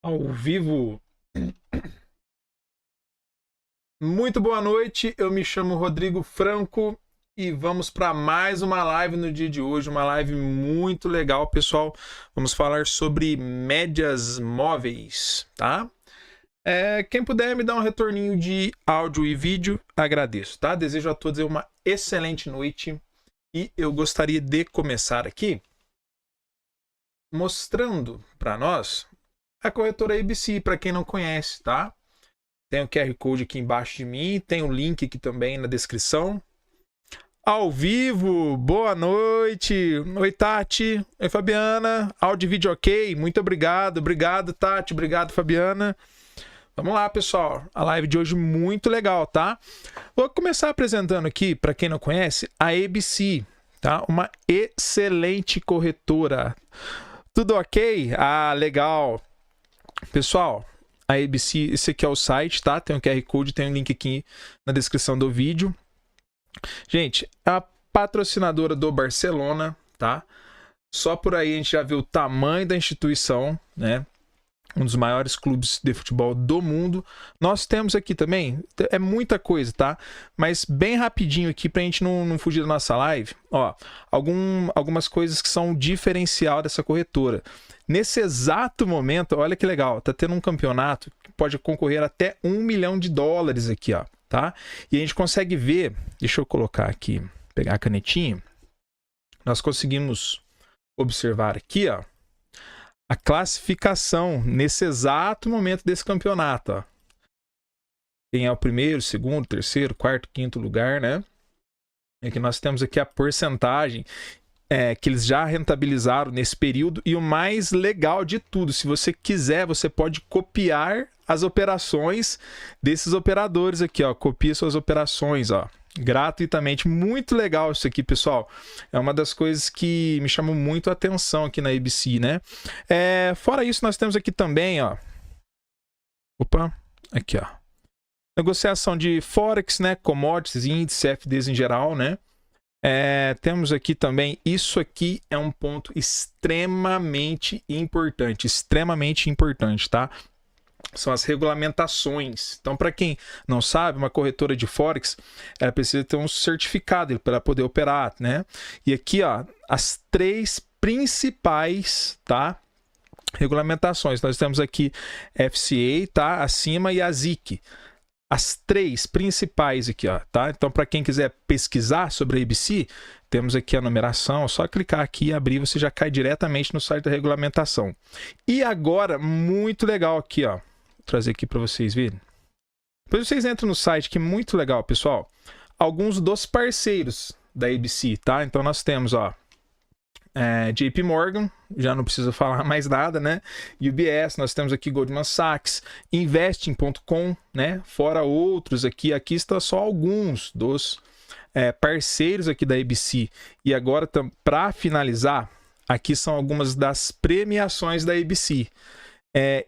Ao vivo. Muito boa noite, eu me chamo Rodrigo Franco e vamos para mais uma live no dia de hoje, uma live muito legal, pessoal. Vamos falar sobre médias móveis, tá? Quem puder me dar um retorninho de áudio e vídeo, agradeço, tá? Desejo a todos uma excelente noite e eu gostaria de começar aqui mostrando para nós a corretora ABC, para quem não conhece, tá? Tem o QR Code aqui embaixo de mim, tem o link aqui também na descrição. Ao vivo, boa noite. Oi, Tati. Oi, Fabiana. Áudio e vídeo ok? Muito obrigado. Obrigado, Tati. Obrigado, Fabiana. Vamos lá, pessoal. A live de hoje muito legal, tá? Vou começar apresentando aqui, para quem não conhece, a ABC, tá? Uma excelente corretora. Tudo ok? Ah, legal. Pessoal, a ABC, esse aqui é o site, tá? Tem um QR Code, tem um link aqui na descrição do vídeo. Gente, é a patrocinadora do Barcelona, tá? Só por aí a gente já viu o tamanho da instituição, né? Um dos maiores clubes de futebol do mundo. Nós temos aqui também, é muita coisa, tá? Mas bem rapidinho aqui pra gente não fugir da nossa live, ó, algumas coisas que são o diferencial dessa corretora. Nesse exato momento, olha que legal, tá tendo um campeonato que pode concorrer até $1 milhão aqui, ó, tá? E a gente consegue ver, deixa eu colocar aqui, pegar a canetinha, nós conseguimos observar aqui, ó, a classificação nesse exato momento desse campeonato, ó. Quem é o primeiro, segundo, terceiro, quarto, quinto lugar, né? É que nós temos aqui a porcentagem que eles já rentabilizaram nesse período. E o mais legal de tudo, se você quiser, você pode copiar as operações desses operadores aqui, ó. Copia suas operações, ó, gratuitamente. Muito legal isso aqui, pessoal. É uma das coisas que me chamou muito a atenção aqui na ABC, né? Fora isso, nós temos aqui também, ó. Opa, aqui, ó. Negociação de Forex, né? Commodities, índices, CFDs em geral, né? Temos aqui também, isso aqui é um ponto extremamente importante, tá? São as regulamentações. Então, para quem não sabe, uma corretora de Forex, ela precisa ter um certificado para poder operar, né? E aqui, ó, as três principais, tá? Regulamentações. Nós temos aqui FCA, tá? Acima, e a SIC. As três principais aqui, ó, tá? Então, para quem quiser pesquisar sobre a ABC, temos aqui a numeração, é só clicar aqui e abrir, você já cai diretamente no site da regulamentação. E agora, muito legal aqui, ó, vou trazer aqui para vocês verem. Depois vocês entram no site, que é muito legal, pessoal. Alguns dos parceiros da ABC, tá? Então, nós temos, ó, JP Morgan, já não precisa falar mais nada, né? UBS, nós temos aqui Goldman Sachs, Investing.com, né? Fora outros aqui está só alguns dos parceiros aqui da ABC. E agora, para finalizar, aqui são algumas das premiações da ABC.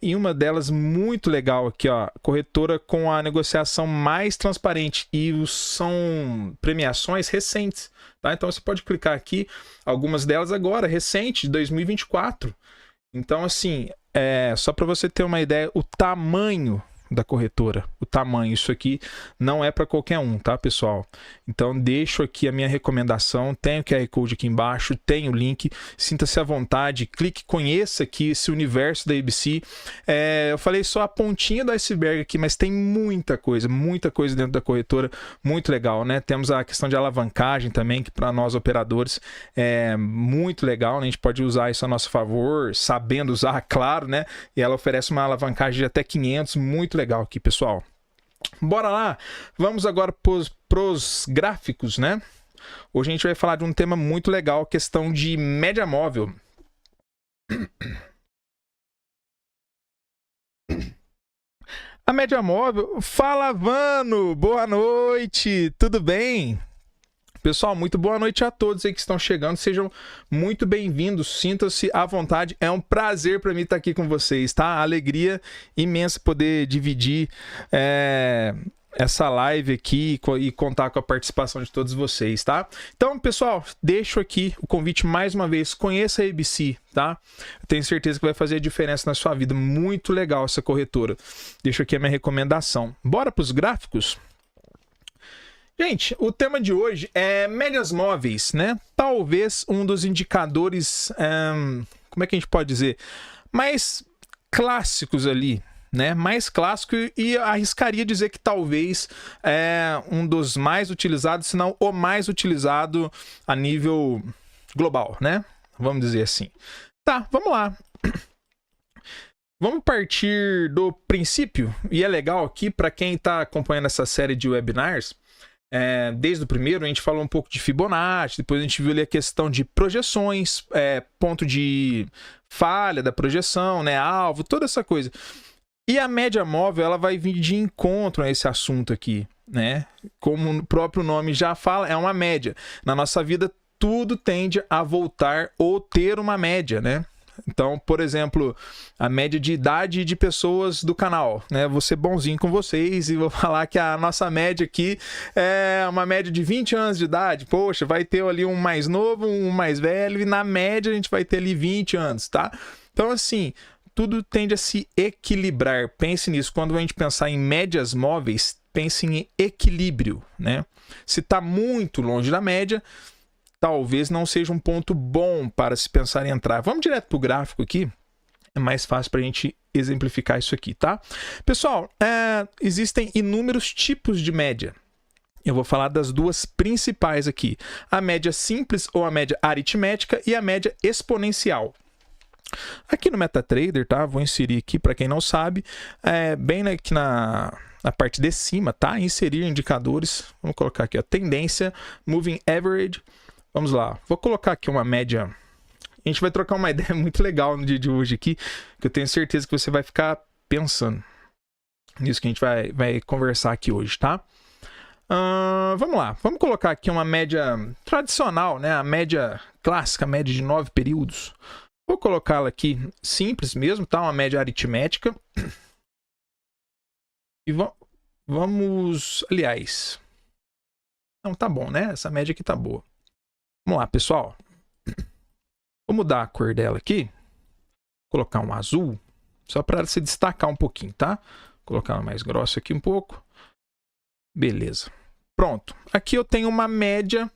E uma delas muito legal aqui, ó, corretora com a negociação mais transparente, e são premiações recentes, tá? Então você pode clicar aqui, algumas delas agora, recente, de 2024. Então, assim, só para você ter uma ideia, o tamanho da corretora, o tamanho, isso aqui não é para qualquer um, tá, pessoal? Então deixo aqui a minha recomendação, tem o QR Code aqui embaixo, tem o link, sinta-se à vontade, clique, conheça aqui esse universo da ABC. Eu falei só a pontinha do iceberg aqui, mas tem muita coisa dentro da corretora, muito legal, né? Temos a questão de alavancagem também, que para nós operadores é muito legal, né? A gente pode usar isso a nosso favor, sabendo usar, claro, né? E ela oferece uma alavancagem de até 500, muito legal aqui, pessoal. Bora lá, vamos agora pros gráficos, né? Hoje a gente vai falar de um tema muito legal, questão de média móvel. A média móvel, fala Vano, boa noite, tudo bem? Pessoal, muito boa noite a todos aí que estão chegando, sejam muito bem-vindos, sintam-se à vontade, é um prazer para mim estar aqui com vocês, tá? Alegria imensa poder dividir essa live aqui e contar com a participação de todos vocês, tá? Então, pessoal, deixo aqui o convite mais uma vez, conheça a ABC, tá? Eu tenho certeza que vai fazer a diferença na sua vida, muito legal essa corretora. Deixo aqui a minha recomendação. Bora para os gráficos? Gente, o tema de hoje é médias móveis, né? Talvez um dos indicadores, como é que a gente pode dizer, mais clássicos ali, né? Mais clássico, e arriscaria dizer que talvez é um dos mais utilizados, se não o mais utilizado a nível global, né? Vamos dizer assim. Tá, vamos lá. Vamos partir do princípio, e é legal aqui para quem está acompanhando essa série de webinars. Desde o primeiro a gente falou um pouco de Fibonacci, depois a gente viu ali a questão de projeções, ponto de falha da projeção, né, alvo, toda essa coisa. E a média móvel, ela vai vir de encontro a esse assunto aqui, né? Como o próprio nome já fala, é uma média. Na nossa vida, tudo tende a voltar ou ter uma média, né? Então, por exemplo, a média de idade de pessoas do canal, né? Vou ser bonzinho com vocês e vou falar que a nossa média aqui é uma média de 20 anos de idade. Poxa, vai ter ali um mais novo, um mais velho, e na média a gente vai ter ali 20 anos, tá? Então, assim, tudo tende a se equilibrar. Pense nisso. Quando a gente pensar em médias móveis, pense em equilíbrio, né? Se está muito longe da média, talvez não seja um ponto bom para se pensar em entrar. Vamos direto para o gráfico aqui. É mais fácil para a gente exemplificar isso aqui, tá? Pessoal, existem inúmeros tipos de média. Eu vou falar das duas principais aqui. A média simples ou a média aritmética e a média exponencial. Aqui no MetaTrader, tá? Vou inserir aqui, para quem não sabe, bem aqui na parte de cima, tá? Inserir indicadores. Vamos colocar aqui a tendência, Moving Average. Vamos lá. Vou colocar aqui uma média. A gente vai trocar uma ideia muito legal no dia de hoje aqui, que eu tenho certeza que você vai ficar pensando nisso que a gente vai conversar aqui hoje, tá? Vamos lá. Vamos colocar aqui uma média tradicional, né? A média clássica, a média de 9 períodos. Vou colocá-la aqui simples mesmo, tá? Uma média aritmética. E vamos... Aliás... Não, tá bom, né? Essa média aqui tá boa. Vamos lá, pessoal. Vou mudar a cor dela aqui. Vou colocar um azul. Só para se destacar um pouquinho, tá? Vou colocar ela mais grossa aqui um pouco. Beleza. Pronto. Aqui eu tenho uma média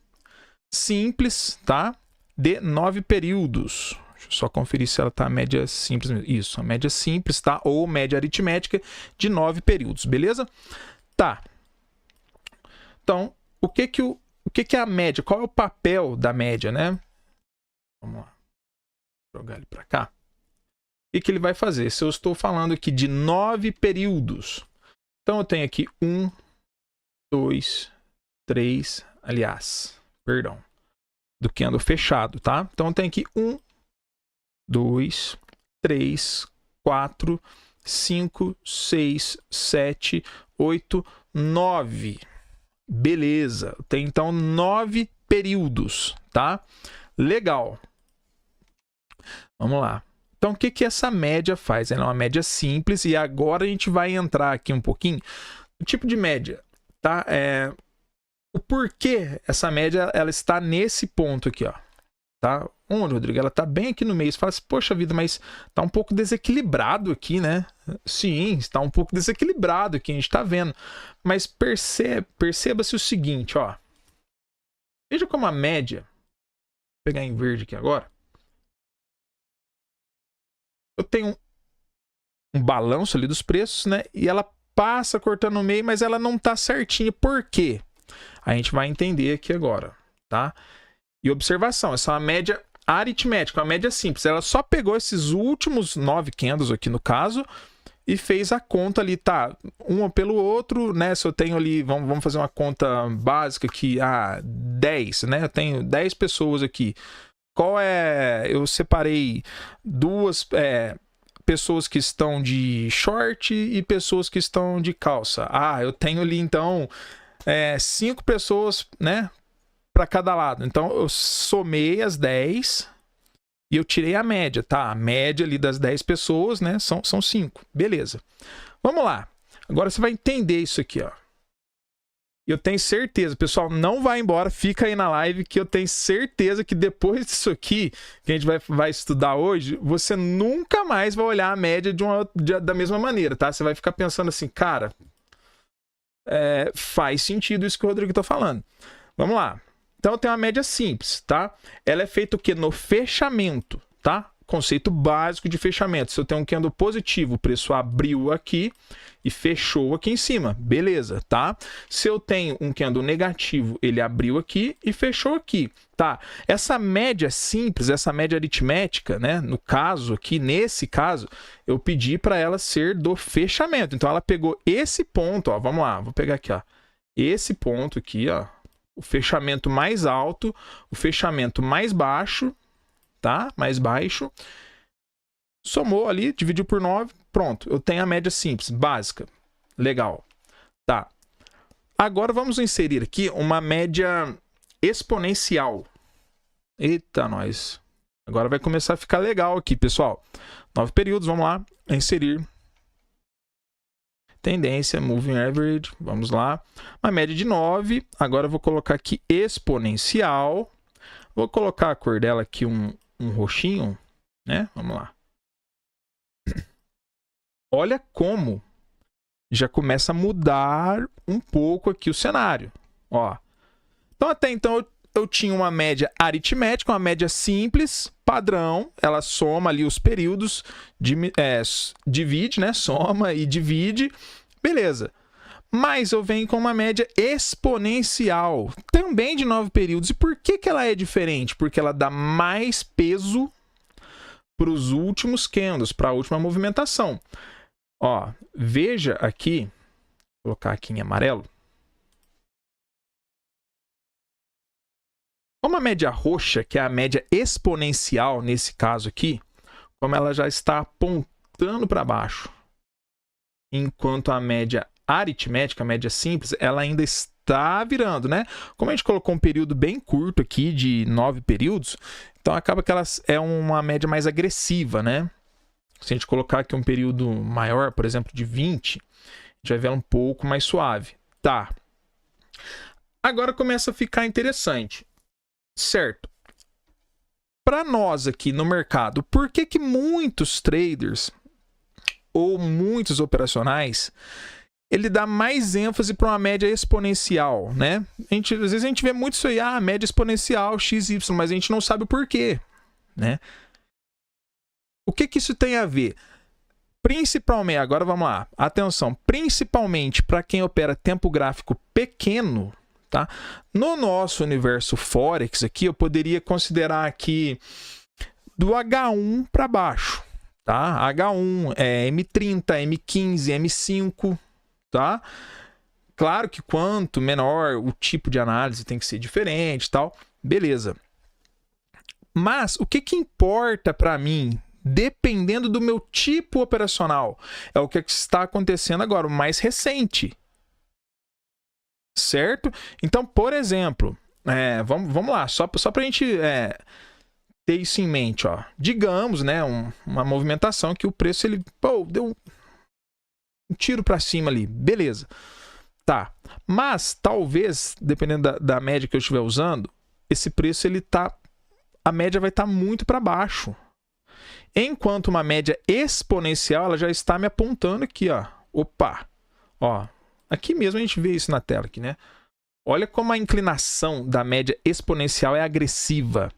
simples, tá? De 9 períodos. Deixa eu só conferir se ela tá a média simples mesmo. Isso, a média simples, tá? Ou média aritmética de 9 períodos, beleza? Tá. Então, o que é a média? Qual é o papel da média, né? Vamos lá. Vou jogar ele para cá. O que ele vai fazer? Se eu estou falando aqui de 9 períodos, então eu tenho aqui 1, 2, 3, aliás, perdão, do candle fechado, tá? Então eu tenho aqui 1, 2, 3, 4, 5, 6, 7, 8, 9. Beleza. Tem então 9 períodos, tá? Legal. Vamos lá. Então, o que essa média faz? Ela é uma média simples e agora a gente vai entrar aqui um pouquinho no tipo de média, tá? O porquê essa média ela está nesse ponto aqui, ó. Tá? Onde, Rodrigo? Ela tá bem aqui no meio. Você fala assim, poxa vida, mas tá um pouco desequilibrado aqui, né? Sim, está um pouco desequilibrado aqui, a gente tá vendo. Mas perceba-se o seguinte, ó. Veja como a média... Vou pegar em verde aqui agora. Eu tenho um balanço ali dos preços, né? E ela passa cortando no meio, mas ela não tá certinha. Por quê? A gente vai entender aqui agora, tá? E observação, essa é uma média aritmética, uma média simples. Ela só pegou esses últimos 9 candles aqui no caso e fez a conta ali, tá? Um pelo outro, né? Se eu tenho ali, vamos fazer uma conta básica aqui, 10, né? Eu tenho 10 pessoas aqui. Qual é... Eu separei duas pessoas que estão de short e pessoas que estão de calça. Eu tenho ali então 5 pessoas, né? Para cada lado. Então, eu somei as 10 e eu tirei a média, tá? A média ali das 10 pessoas, né? São 5. Beleza. Vamos lá. Agora você vai entender isso aqui, ó. E eu tenho certeza, pessoal, não vai embora, fica aí na live, que eu tenho certeza que depois disso aqui, que a gente vai estudar hoje, você nunca mais vai olhar a média da mesma maneira, tá? Você vai ficar pensando assim, cara, faz sentido isso que o Rodrigo tá falando. Vamos lá. Então, eu tenho uma média simples, tá? Ela é feita o quê? No fechamento, tá? Conceito básico de fechamento. Se eu tenho um candle positivo, o preço abriu aqui e fechou aqui em cima. Beleza, tá? Se eu tenho um candle negativo, ele abriu aqui e fechou aqui, tá? Essa média simples, essa média aritmética, né? No caso aqui, nesse caso, eu pedi para ela ser do fechamento. Então, ela pegou esse ponto, ó. Vamos lá, vou pegar aqui, ó. Esse ponto aqui, ó. O fechamento mais alto, o fechamento mais baixo, tá? Mais baixo. Somou ali, dividiu por 9, pronto. Eu tenho a média simples, básica. Legal. Tá. Agora vamos inserir aqui uma média exponencial. Eita, nós. Agora vai começar a ficar legal aqui, pessoal. 9 períodos, vamos lá. Inserir. Tendência, moving average, vamos lá. Uma média de 9. Agora eu vou colocar aqui exponencial. Vou colocar a cor dela aqui um roxinho, né? Vamos lá. Olha como já começa a mudar um pouco aqui o cenário. Ó. Então, até então, eu tinha uma média aritmética, uma média simples, padrão. Ela soma ali os períodos, divide, né? Soma e divide. Beleza. Mas eu venho com uma média exponencial, também de 9 períodos. E por que ela é diferente? Porque ela dá mais peso para os últimos candles, para a última movimentação. Ó, veja aqui, vou colocar aqui em amarelo. Como a média roxa, que é a média exponencial nesse caso aqui, como ela já está apontando para baixo, enquanto a média aritmética, a média simples, ela ainda está virando, né? Como a gente colocou um período bem curto aqui, de 9 períodos, então acaba que ela é uma média mais agressiva, né? Se a gente colocar aqui um período maior, por exemplo, de 20, a gente vai ver ela um pouco mais suave. Tá. Agora começa a ficar interessante. Certo. Para nós aqui no mercado, por que muitos traders ou muitos operacionais ele dá mais ênfase para uma média exponencial, né? Às vezes a gente vê muito isso aí, média exponencial, XY, mas a gente não sabe o porquê, né? O que isso tem a ver? Principalmente, agora vamos lá, atenção, principalmente para quem opera tempo gráfico pequeno, tá? No nosso universo Forex aqui, eu poderia considerar aqui do H1 para baixo, tá? H1 é M30, M15, M5, tá? Claro que quanto menor o tipo de análise tem que ser diferente, tal, beleza. Mas o que importa para mim, dependendo do meu tipo operacional, é o que está acontecendo agora, o mais recente. Certo? Então, por exemplo, vamos lá, só para a gente ter isso em mente, ó. Digamos, né, uma movimentação que o preço ele deu um tiro para cima ali, beleza. Tá, mas talvez, dependendo da média que eu estiver usando, esse preço a média vai estar muito para baixo. Enquanto uma média exponencial, ela já está me apontando aqui, ó. Opa, ó. Aqui mesmo a gente vê isso na tela aqui, né? Olha como a inclinação da média exponencial é agressiva.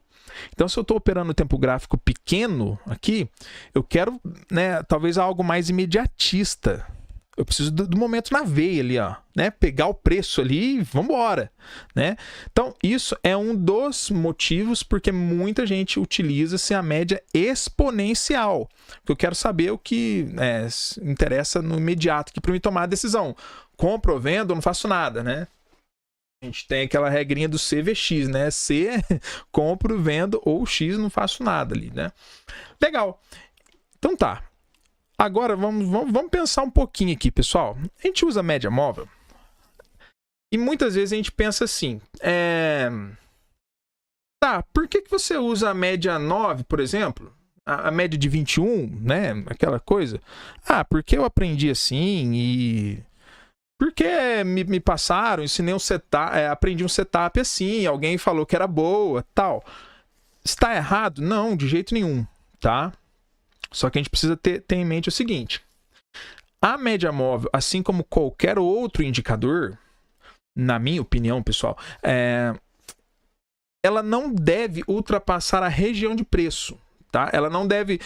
Então, se eu estou operando no tempo gráfico pequeno aqui, eu quero, né, talvez algo mais imediatista. Eu preciso do momento na veia ali, ó, né? Pegar o preço ali e vamos embora, né? Então, isso é um dos motivos porque muita gente utiliza-se a média exponencial. Porque eu quero saber o que interessa no imediato aqui para me tomar a decisão. Compro ou vendo, eu não faço nada, né? A gente tem aquela regrinha do CVX, né? C, compro, vendo, ou X, não faço nada ali, né? Legal. Então tá. Agora, vamos pensar um pouquinho aqui, pessoal. A gente usa média móvel e muitas vezes a gente pensa assim, tá, por que você usa a média 9, por exemplo? A média de 21, né? Aquela coisa. Porque eu aprendi assim e Porque me passaram, ensinei um setup, aprendi um setup assim, alguém falou que era boa, tal. Está errado? Não, de jeito nenhum, tá? Só que a gente precisa ter em mente o seguinte. A média móvel, assim como qualquer outro indicador, na minha opinião, pessoal, ela não deve ultrapassar a região de preço, tá? Ela não deve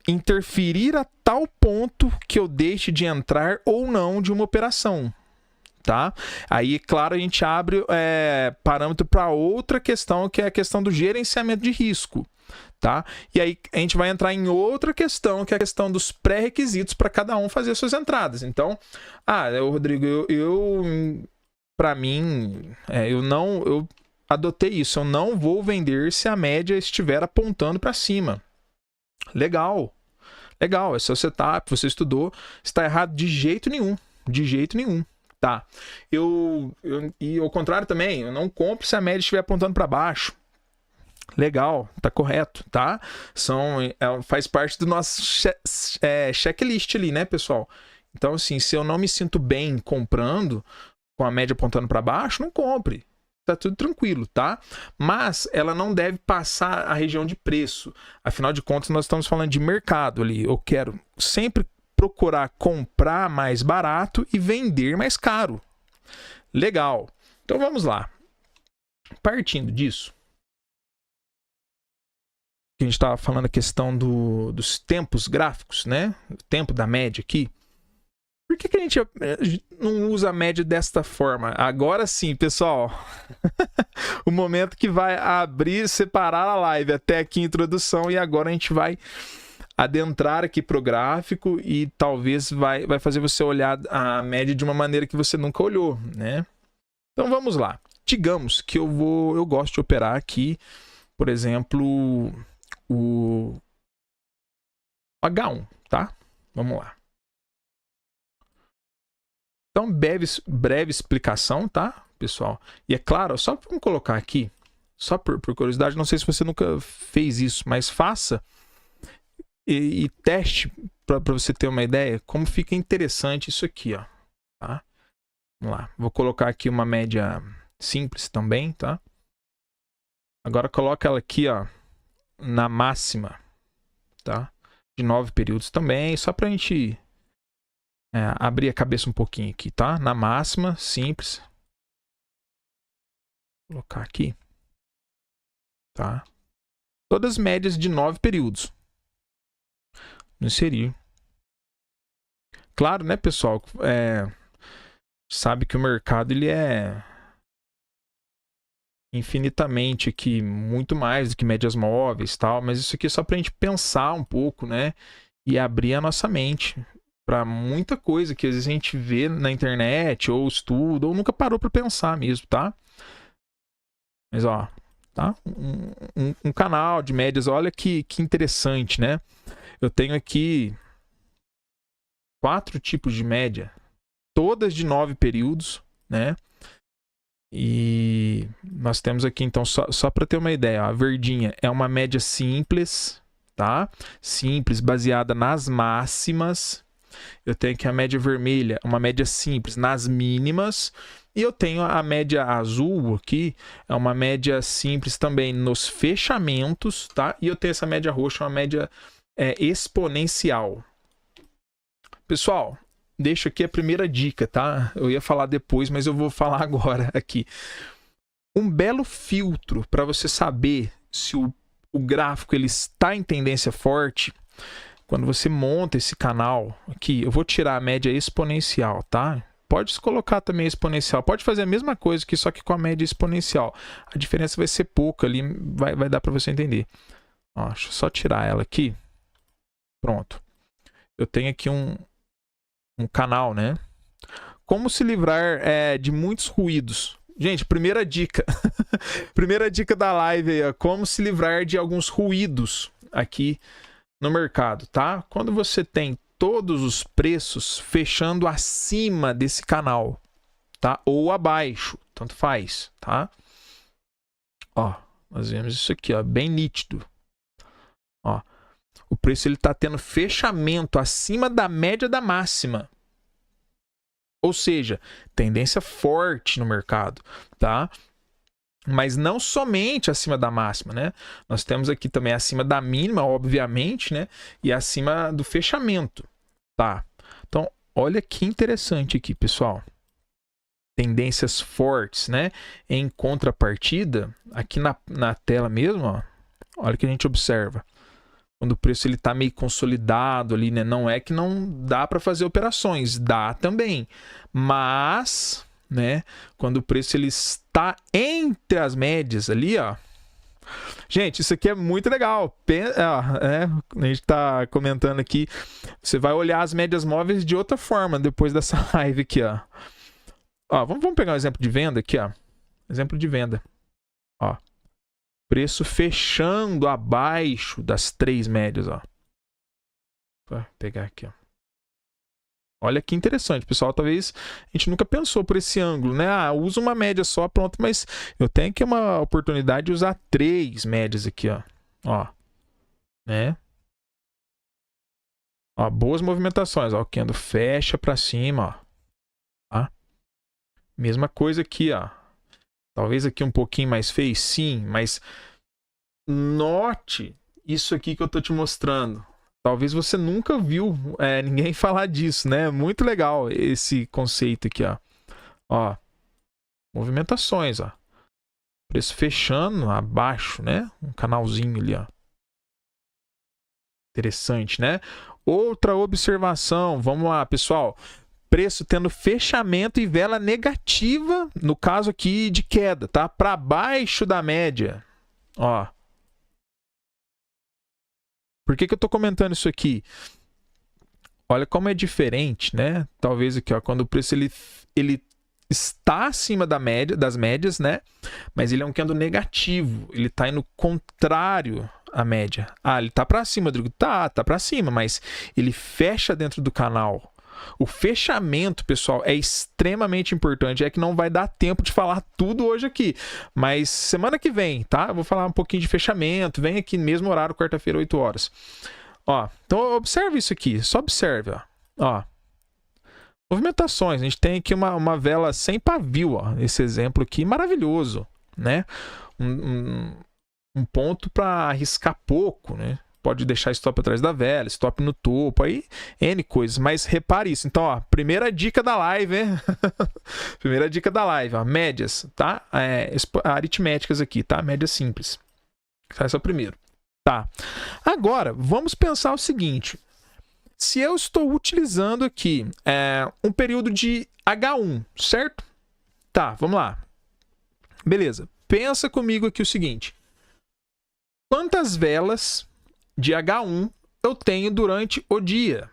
interferir a tal ponto que eu deixe de entrar ou não de uma operação, tá? Aí, claro, a gente abre parâmetro para outra questão, que é a questão do gerenciamento de risco, tá? E aí a gente vai entrar em outra questão, que é a questão dos pré-requisitos para cada um fazer suas entradas. Então, Rodrigo, para mim, eu adotei isso, eu não vou vender se a média estiver apontando para cima. Legal, esse é o setup, você estudou, está errado de jeito nenhum, tá? E ao contrário também, eu não compro se a média estiver apontando para baixo. Legal, tá correto, tá? Faz parte do nosso checklist ali, né, pessoal? Então, assim, se eu não me sinto bem comprando com a média apontando para baixo, não compre. Tá tudo tranquilo, tá? Mas ela não deve passar a região de preço. Afinal de contas, nós estamos falando de mercado ali. Eu quero sempre procurar comprar mais barato e vender mais caro. Legal. Então vamos lá. Partindo disso, a gente estava falando a questão dos tempos gráficos, né? O tempo da média aqui. Por que a gente não usa a média desta forma? Agora sim, pessoal. O momento que vai abrir, separar a live até aqui a introdução, e agora a gente vai adentrar aqui para o gráfico e talvez vai fazer você olhar a média de uma maneira que você nunca olhou, né? Então vamos lá. Digamos que eu gosto de operar aqui, por exemplo, o H1, tá? Vamos lá. Então, breve explicação, tá, pessoal? E é claro, só vamos colocar aqui, só por curiosidade, não sei se você nunca fez isso, mas faça e teste para você ter uma ideia como fica interessante isso aqui, ó. Tá? Vamos lá. Vou colocar aqui uma média simples também, tá? Agora coloca ela aqui, ó, na máxima, tá? De 9 períodos também, só para a gente abrir a cabeça um pouquinho aqui, tá? Na máxima, simples. Vou colocar aqui, tá? Todas médias de 9 períodos. Inserir. Claro, né, pessoal? Sabe que o mercado ele é infinitamente aqui, muito mais do que médias móveis, tal, mas isso aqui é só para a gente pensar um pouco, né? E abrir a nossa mente para muita coisa que às vezes a gente vê na internet, ou estuda, ou nunca parou para pensar mesmo, tá? Mas, ó, tá? Um canal de médias, olha que interessante, né? Eu tenho aqui 4 tipos de média, todas de 9 períodos, né? E nós temos aqui, então, só para ter uma ideia, ó, a verdinha é uma média simples, tá? Simples, baseada nas máximas. Eu tenho aqui a média vermelha, uma média simples nas mínimas. E eu tenho a média azul aqui, é uma média simples também nos fechamentos, tá? E eu tenho essa média roxa, uma média exponencial. Pessoal, deixo aqui a primeira dica, tá? Eu ia falar depois, mas eu vou falar agora aqui. Um belo filtro para você saber se o gráfico ele está em tendência forte. Quando você monta esse canal aqui, eu vou tirar a média exponencial, tá? Pode colocar também exponencial. Pode fazer a mesma coisa aqui, só que com a média exponencial. A diferença vai ser pouca ali, vai dar para você entender. Ó, deixa eu só tirar ela aqui. Pronto. Eu tenho aqui um canal, né? Como se livrar de muitos ruídos. Gente, primeira dica. Primeira dica da live aí, ó, como se livrar de alguns ruídos aqui no mercado, tá? Quando você tem todos os preços fechando acima desse canal, tá? Ou abaixo, tanto faz, tá? Ó, nós vemos isso aqui, ó, bem nítido. Ó, o preço ele tá tendo fechamento acima da média da máxima. Ou seja, tendência forte no mercado, tá? Mas não somente acima da máxima, né? Nós temos aqui também acima da mínima, obviamente, né? E acima do fechamento, tá? Então, olha que interessante aqui, pessoal. Tendências fortes, né? Em contrapartida, aqui na tela mesmo, ó, olha o que a gente observa. Quando o preço ele tá meio consolidado ali, né? Não é que não dá para fazer operações, dá também. Mas, né? Quando o preço ele está entre as médias ali, ó. Gente, isso aqui é muito legal. A gente tá comentando aqui. Você vai olhar as médias móveis de outra forma depois dessa live aqui, ó. Ó, vamos pegar um exemplo de venda aqui, ó. Exemplo de venda. Ó. Preço fechando abaixo das 3 médias, ó. Vou pegar aqui, ó. Olha que interessante, pessoal. Talvez a gente nunca pensou por esse ângulo, né? Ah, uso uma média só, pronto, mas eu tenho aqui uma oportunidade de usar 3 médias aqui, ó. Ó. Né? Ó, boas movimentações, ó. O candle fecha para cima, ó. Tá? Mesma coisa aqui, ó. Talvez aqui um pouquinho mais feio, sim, mas note isso aqui que eu tô te mostrando. Talvez você nunca viu ninguém falar disso, né? Muito legal esse conceito aqui, ó. Ó, movimentações, ó. Preço fechando abaixo, né? Um canalzinho ali, ó. Interessante, né? Outra observação, vamos lá, pessoal. Preço tendo fechamento e vela negativa, no caso aqui de queda, tá? Para baixo da média. Ó. Por que eu tô comentando isso aqui? Olha como é diferente, né? Talvez aqui, ó, quando o preço ele está acima das médias, né? Mas ele é um candle negativo, ele está indo contrário à média. Ah, ele está para cima, Rodrigo? Tá para cima, mas ele fecha dentro do canal. O fechamento, pessoal, é extremamente importante. É que não vai dar tempo de falar tudo hoje aqui. Mas semana que vem, tá? Eu vou falar um pouquinho de fechamento. Vem aqui no mesmo horário, quarta-feira, 8 horas. Ó, então observe isso aqui. Só observe, ó. Ó. Movimentações. A gente tem aqui uma vela sem pavio, ó. Esse exemplo aqui, maravilhoso, né? Um ponto para arriscar pouco, né? Pode deixar stop atrás da vela, stop no topo, aí N coisas. Mas repare isso. Então, ó, primeira dica da live, hein? Primeira dica da live, ó, médias, tá? Aritméticas aqui, tá? Médias simples. Esse é o primeiro. Tá. Agora, vamos pensar o seguinte. Se eu estou utilizando aqui um período de H1, certo? Tá, vamos lá. Beleza. Pensa comigo aqui o seguinte. Quantas velas de H1 eu tenho durante o dia?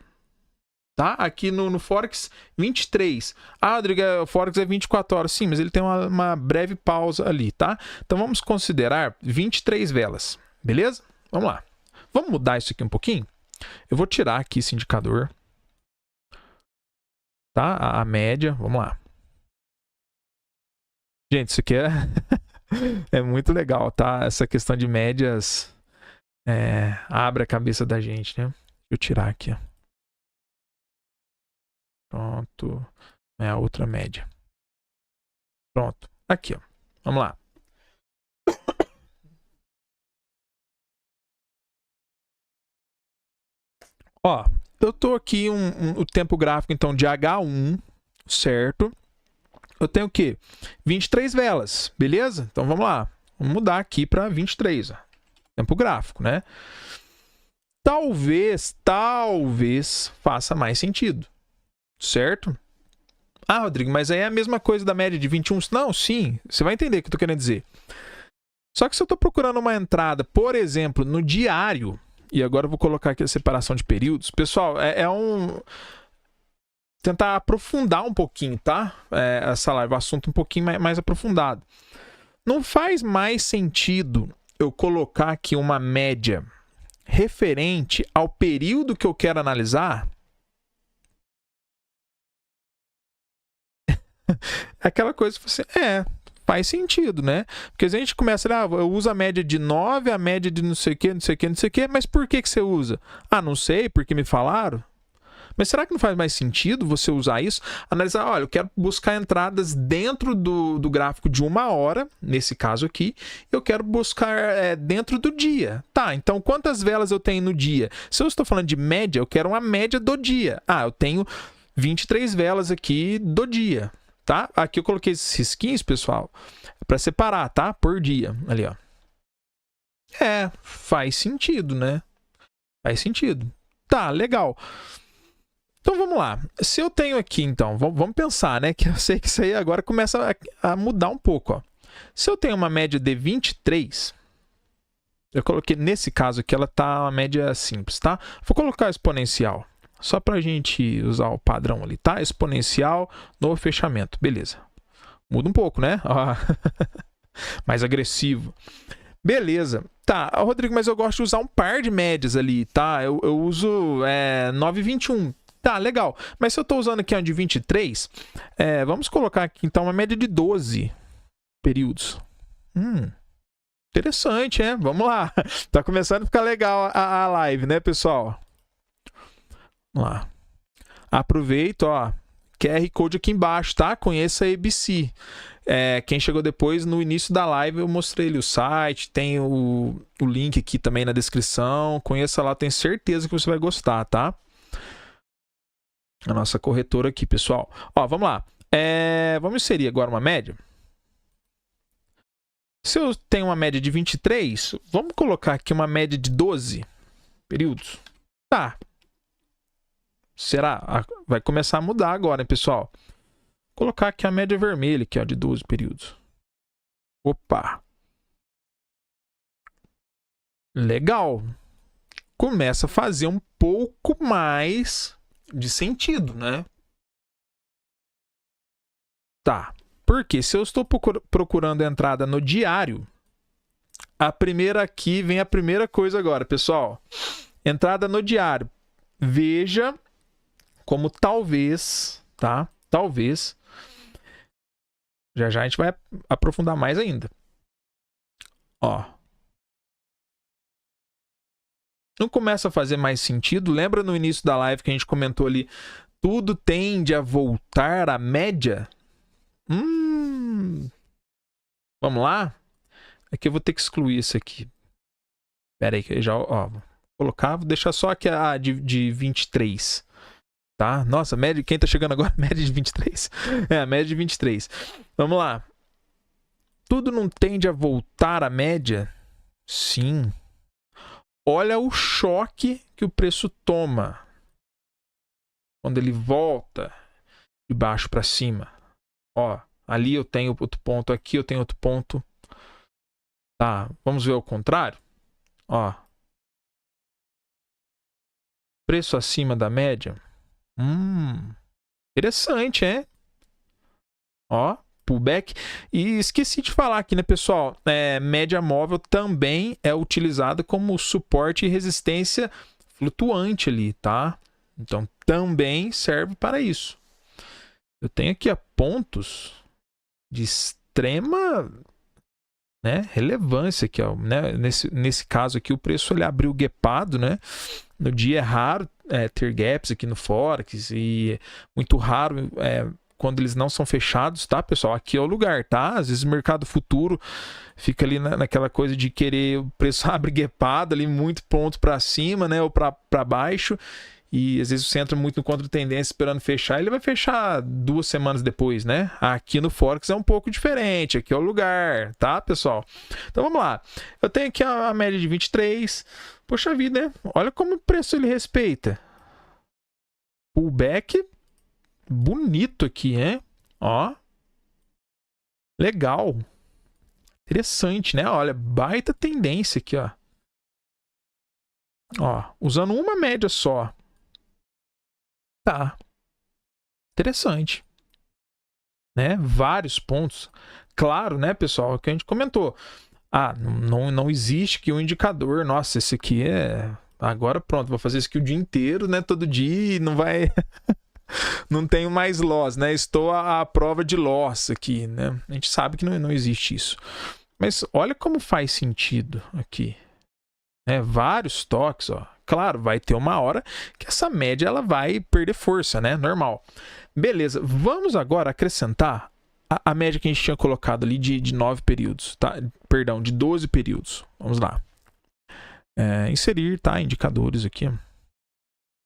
Tá? Aqui no Forex, 23. Ah, Rodrigo, o Forex é 24 horas. Sim, mas ele tem uma breve pausa ali, tá? Então vamos considerar 23 velas. Beleza? Vamos lá. Vamos mudar isso aqui um pouquinho? Eu vou tirar aqui esse indicador. Tá? A média. Vamos lá. Gente, isso aqui é muito legal, tá? Essa questão de médias abre a cabeça da gente, né? Deixa eu tirar aqui, ó. Pronto. É a outra média. Pronto. Aqui, ó. Vamos lá. Ó, eu tô aqui o tempo gráfico, então, de H1, certo? Eu tenho o quê? 23 velas, beleza? Então, vamos lá. Vamos mudar aqui para 23, ó. Tempo gráfico, né? Talvez faça mais sentido, certo? Ah, Rodrigo, mas aí é a mesma coisa da média de 21? Não, sim, você vai entender o que eu tô querendo dizer. Só que se eu tô procurando uma entrada, por exemplo, no diário, e agora eu vou colocar aqui a separação de períodos, pessoal, tentar aprofundar um pouquinho, tá? Essa live, o assunto um pouquinho mais aprofundado. Não faz mais sentido eu colocar aqui uma média referente ao período que eu quero analisar? Aquela coisa que você... faz sentido, né? Porque se a gente começa, eu uso a média de 9, a média de não sei o que, não sei o que, não sei o que, mas por que você usa? Ah, não sei, porque me falaram. Mas será que não faz mais sentido você usar isso? Analisar, olha, eu quero buscar entradas dentro do gráfico de 1 hora, nesse caso aqui, eu quero buscar dentro do dia. Tá, então quantas velas eu tenho no dia? Se eu estou falando de média, eu quero uma média do dia. Ah, eu tenho 23 velas aqui do dia, tá? Aqui eu coloquei esses risquinhos, pessoal, para separar, tá? Por dia, ali, ó. Faz sentido, né? Faz sentido. Tá, legal. Então vamos lá. Se eu tenho aqui, então, vamos pensar, né? Que eu sei que isso aí agora começa a mudar um pouco, ó. Se eu tenho uma média de 23, eu coloquei, nesse caso aqui, ela tá uma média simples, tá? Vou colocar exponencial, só para a gente usar o padrão ali, tá? Exponencial no fechamento, beleza. Muda um pouco, né? Mais agressivo. Beleza. Tá, Rodrigo, mas eu gosto de usar um par de médias ali, tá? Eu uso 9,21. Tá, legal. Mas se eu estou usando aqui uma de 23, vamos colocar aqui, então, uma média de 12 períodos. Interessante, hein? Vamos lá. Tá começando a ficar legal a live, né, pessoal? Vamos lá. Aproveita, ó. QR Code aqui embaixo, tá? Conheça a ABC. Quem chegou depois, no início da live, eu mostrei ali o site, tem o link aqui também na descrição. Conheça lá, tenho certeza que você vai gostar, tá? A nossa corretora aqui, pessoal. Ó, vamos lá. Vamos inserir agora uma média. Se eu tenho uma média de 23, vamos colocar aqui uma média de 12 períodos. Tá. Será? Vai começar a mudar agora, hein, pessoal? Vou colocar aqui a média vermelha, que é de 12 períodos. Opa! Legal! Começa a fazer um pouco mais de sentido, né? Tá. Porque se eu estou procurando entrada no diário, a primeira aqui vem a primeira coisa agora, pessoal. Entrada no diário. Veja como talvez, tá? Talvez. Já já a gente vai aprofundar mais ainda. Ó. Não começa a fazer mais sentido? Lembra no início da live que a gente comentou ali? Tudo tende a voltar à média? Vamos lá? Aqui eu vou ter que excluir isso aqui. Pera aí, que eu já vou colocar, vou deixar só aqui a de 23. Tá? Nossa, média, quem tá chegando agora? Média de 23. A média de 23. Vamos lá. Tudo não tende a voltar à média? Sim. Olha o choque que o preço toma quando ele volta de baixo para cima. Ó, ali eu tenho outro ponto, aqui eu tenho outro ponto. Tá, vamos ver o contrário? Ó. Preço acima da média. Interessante, hein? Ó, pullback. E esqueci de falar aqui, né, pessoal? Média móvel também é utilizada como suporte e resistência flutuante ali, tá? Então, também serve para isso. Eu tenho aqui pontos de extrema, né, relevância aqui, ó, né? Nesse caso aqui, o preço ele abriu gapado, né? No dia é raro ter gaps aqui no Forex e é muito raro quando eles não são fechados, tá, pessoal? Aqui é o lugar, tá? Às vezes o mercado futuro fica ali naquela coisa de querer o preço abre gapado ali, muito ponto para cima, né, ou para baixo. E às vezes você entra muito no contra-tendência esperando fechar, ele vai fechar 2 semanas depois, né? Aqui no Forex é um pouco diferente, aqui é o lugar, tá, pessoal? Então vamos lá. Eu tenho aqui a média de 23. Poxa vida, né? Olha como o preço ele respeita. Pullback bonito aqui, hein? Ó. Legal. Interessante, né? Olha, baita tendência aqui, ó. Ó, usando uma média só. Tá. Interessante. Né? Vários pontos. Claro, né, pessoal? O que a gente comentou. Não existe que um indicador. Nossa, esse aqui agora pronto, vou fazer isso aqui o dia inteiro, né? Todo dia e não vai. Não tenho mais loss, né? Estou à prova de loss aqui, né? A gente sabe que não existe isso. Mas olha como faz sentido aqui. Vários toques, ó. Claro, vai ter uma hora que essa média ela vai perder força, né? Normal. Beleza, vamos agora acrescentar a média que a gente tinha colocado ali de 9 períodos, tá? Perdão, de 12 períodos. Vamos lá. Inserir, tá? Indicadores aqui.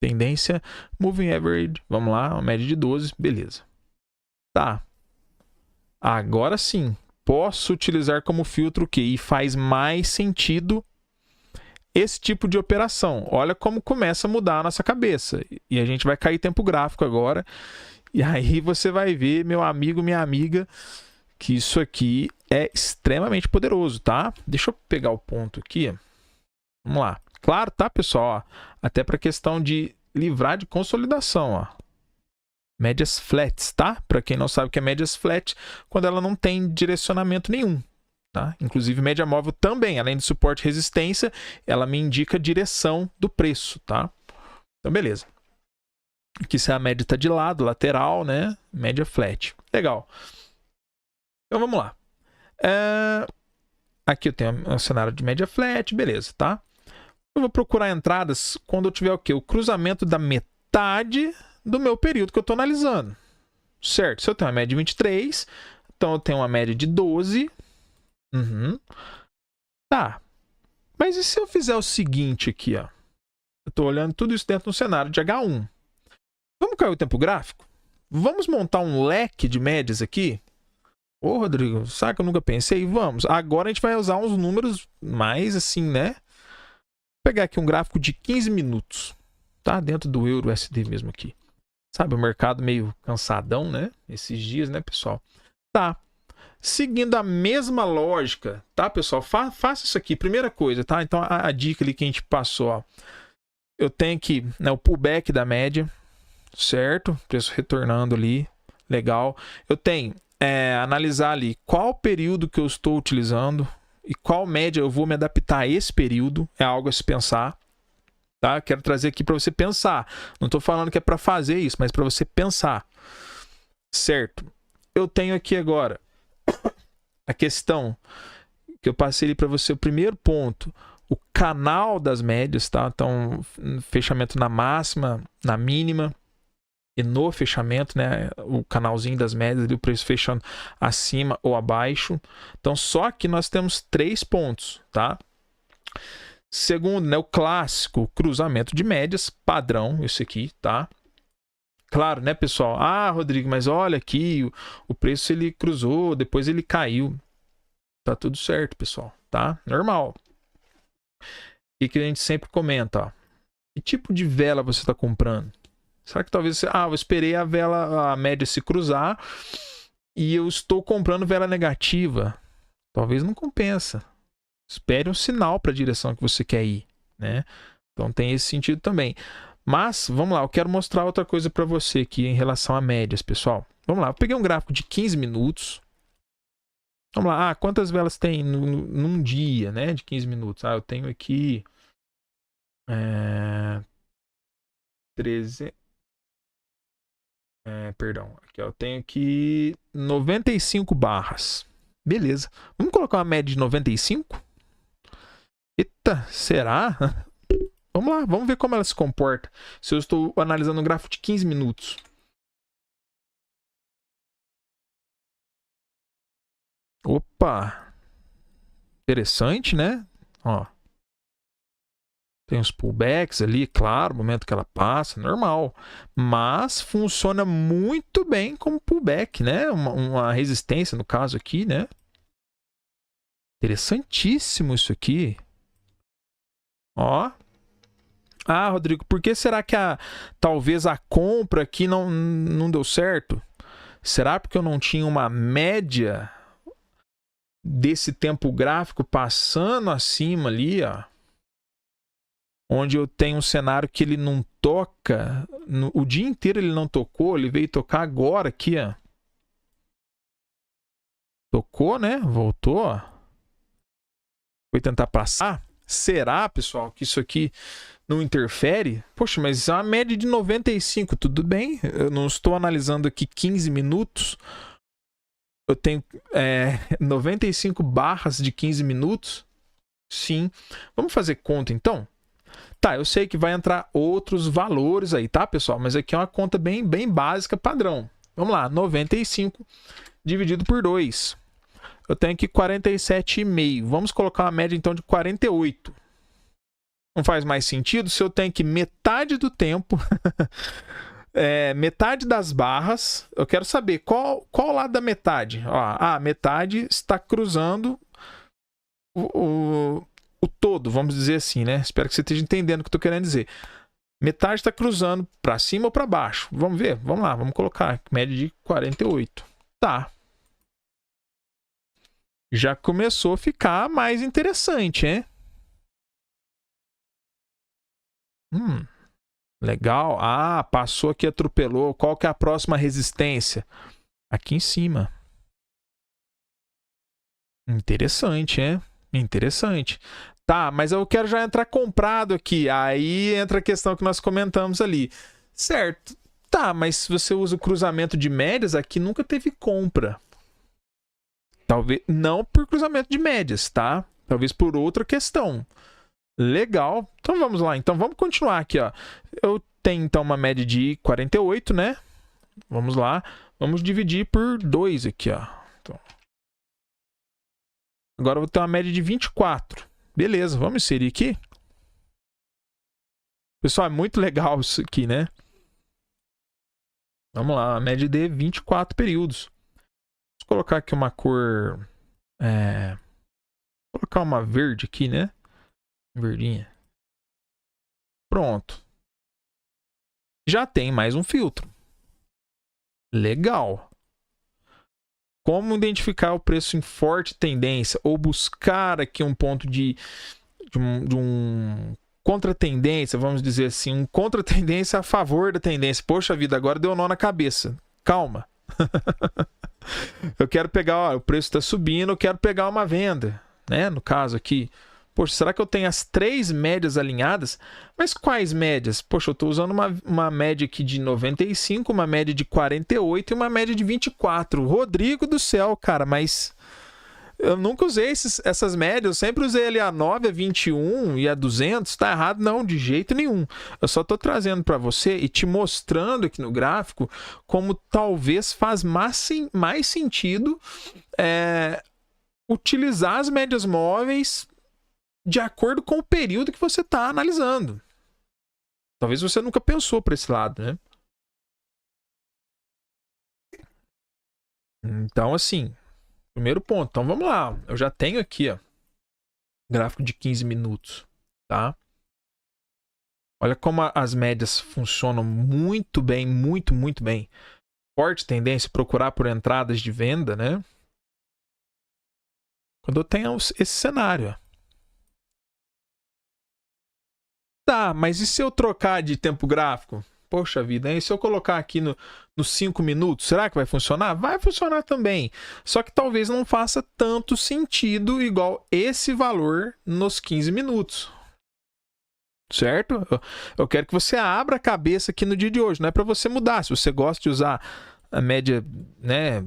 Tendência, moving average, vamos lá, uma média de 12, beleza. Tá. Agora sim, posso utilizar como filtro o quê? E faz mais sentido esse tipo de operação. Olha como começa a mudar a nossa cabeça. E a gente vai cair tempo gráfico agora. E aí você vai ver, meu amigo, minha amiga, que isso aqui é extremamente poderoso, tá? Deixa eu pegar o ponto aqui. Vamos lá. Claro, tá, pessoal? Ó, até para questão de livrar de consolidação, ó. Médias flats, tá? Para quem não sabe o que é médias flat, quando ela não tem direcionamento nenhum, tá? Inclusive, média móvel também, além de suporte e resistência, ela me indica a direção do preço, tá? Então, beleza. Aqui se a média está de lado, lateral, né? Média flat. Legal. Então, vamos lá. Aqui eu tenho um cenário de média flat, beleza, tá? Eu vou procurar entradas quando eu tiver o quê? O cruzamento da metade do meu período que eu estou analisando. Certo? Se eu tenho uma média de 23, então eu tenho uma média de 12. Tá. Mas e se eu fizer o seguinte aqui, ó? Eu estou olhando tudo isso dentro do cenário de H1. Vamos cair o tempo gráfico? Vamos montar um leque de médias aqui? Ô, Rodrigo, sabe que eu nunca pensei? Vamos. Agora a gente vai usar uns números mais assim, né? Vou pegar aqui um gráfico de 15 minutos. Tá? Dentro do Euro USD mesmo aqui. Sabe, o mercado meio cansadão, né? Esses dias, né, pessoal? Tá. Seguindo a mesma lógica, tá, pessoal? Faça isso aqui. Primeira coisa, tá? Então, a dica ali que a gente passou, ó. Eu tenho aqui, né, o pullback da média. Certo? Preço retornando ali. Legal. Eu tenho analisar ali qual período que eu estou utilizando e qual média eu vou me adaptar a esse período. É algo a se pensar. Tá? Quero trazer aqui para você pensar. Não estou falando que é para fazer isso, mas para você pensar. Certo? Eu tenho aqui agora a questão que eu passei ali para você. O primeiro ponto, o canal das médias. Tá? Então, fechamento na máxima, na mínima. E no fechamento, né, o canalzinho das médias, o preço fechando acima ou abaixo. Então, só que nós temos 3 pontos, tá? Segundo, né, o clássico cruzamento de médias, padrão, esse aqui, tá? Claro, né, pessoal? Ah, Rodrigo, mas olha aqui, o preço ele cruzou, depois ele caiu. Tá tudo certo, pessoal, tá? Normal. E que a gente sempre comenta, ó. Que tipo de vela você está comprando? Será que talvez você... eu esperei a média se cruzar e eu estou comprando vela negativa. Talvez não compensa. Espere um sinal para a direção que você quer ir, né? Então tem esse sentido também. Mas, vamos lá, eu quero mostrar outra coisa para você aqui em relação a médias, pessoal. Vamos lá, eu peguei um gráfico de 15 minutos. Vamos lá, quantas velas tem num dia, né? De 15 minutos. Eu tenho aqui... 13... perdão, aqui eu tenho aqui 95 barras. Beleza. Vamos colocar uma média de 95? Eita, será? Vamos lá, vamos ver como ela se comporta. Se eu estou analisando um gráfico de 15 minutos. Opa! Interessante, né? Ó. Tem os pullbacks ali, claro, o momento que ela passa, normal. Mas funciona muito bem como pullback, né? Uma resistência, no caso aqui, né? Interessantíssimo isso aqui. Ó. Rodrigo, por que será que talvez a compra aqui não deu certo? Será porque eu não tinha uma média desse tempo gráfico passando acima ali, ó? Onde eu tenho um cenário que ele não toca, o dia inteiro ele não tocou, ele veio tocar agora aqui, ó. Tocou, né? Voltou, ó. Foi tentar passar. Será, pessoal, que isso aqui não interfere? Poxa, mas é uma média de 95, tudo bem? Eu não estou analisando aqui 15 minutos. Eu tenho 95 barras de 15 minutos. Sim. Vamos fazer conta, então? Tá, eu sei que vai entrar outros valores aí, tá, pessoal? Mas aqui é uma conta bem básica, padrão. Vamos lá, 95 dividido por 2. Eu tenho aqui 47,5. Vamos colocar uma média, então, de 48. Não faz mais sentido se eu tenho que metade do tempo, metade das barras. Eu quero saber qual lado da metade. Ó, a metade está cruzando o todo, vamos dizer assim, né? Espero que você esteja entendendo o que eu estou querendo dizer. Metade está cruzando para cima ou para baixo. Vamos ver? Vamos lá, vamos colocar média de 48. Tá. Já começou a ficar mais interessante, hein? Legal. Ah, passou aqui, atropelou. Qual que é a próxima resistência? Aqui em cima. Interessante, hein? Interessante. Tá, mas eu quero já entrar comprado aqui. Aí entra a questão que nós comentamos ali. Certo. Tá, mas se você usa o cruzamento de médias, aqui nunca teve compra. Talvez não por cruzamento de médias, tá? Talvez por outra questão. Legal. Então vamos lá. Então vamos continuar aqui, ó. Eu tenho então uma média de 48, né? Vamos lá. Vamos dividir por 2 aqui, ó. Então, agora eu vou ter uma média de 24. Beleza, vamos inserir aqui. Pessoal, é muito legal isso aqui, né? Vamos lá, a média de 24 períodos. Vou colocar aqui uma cor... Vou colocar uma verde aqui, né? Verdinha. Pronto. Já tem mais um filtro. Legal. Como identificar o preço em forte tendência ou buscar aqui um ponto de um contra-tendência, vamos dizer assim, um contra-tendência a favor da tendência. Poxa vida, agora deu nó na cabeça. Calma. Eu quero pegar, ó, o preço está subindo, eu quero pegar uma venda, né? No caso aqui, poxa, será que eu tenho as 3 médias alinhadas? Mas quais médias? Poxa, eu estou usando uma média aqui de 95, uma média de 48 e uma média de 24. Rodrigo do céu, cara, mas eu nunca usei essas médias, eu sempre usei ali a 9, a 21 e a 200. Tá errado? Não, de jeito nenhum. Eu só estou trazendo para você e te mostrando aqui no gráfico como talvez faz mais sentido utilizar as médias móveis de acordo com o período que você está analisando. Talvez você nunca pensou para esse lado, né? Então, assim, primeiro ponto. Então, vamos lá. Eu já tenho aqui, ó, gráfico de 15 minutos, tá? Olha como as médias funcionam muito bem, muito bem. Forte tendência a procurar por entradas de venda, né? Quando eu tenho esse cenário, ó. Tá, mas e se eu trocar de tempo gráfico? Poxa vida, hein? E se eu colocar aqui nos 5 minutos, será que vai funcionar? Vai funcionar também. Só que talvez não faça tanto sentido igual esse valor nos 15 minutos. Certo? Eu quero que você abra a cabeça aqui no dia de hoje. Não é para você mudar. Se você gosta de usar a média, né,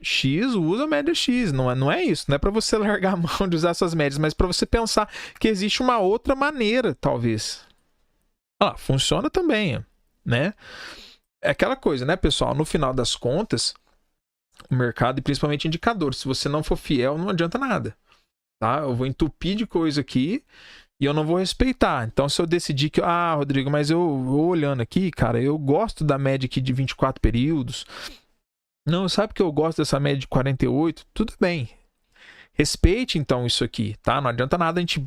X, usa a média X. Não é isso. Não é para você largar a mão de usar suas médias, mas para você pensar que existe uma outra maneira, talvez. Ah, funciona também, né? É aquela coisa, né, pessoal? No final das contas, o mercado e principalmente indicadores, se você não for fiel, não adianta nada, tá? Eu vou entupir de coisa aqui e eu não vou respeitar. Então, se eu decidir que, Rodrigo, mas eu vou olhando aqui, cara, eu gosto da média aqui de 24 períodos. Não, sabe que eu gosto dessa média de 48? Tudo bem. Respeite, então, isso aqui, tá? Não adianta nada a gente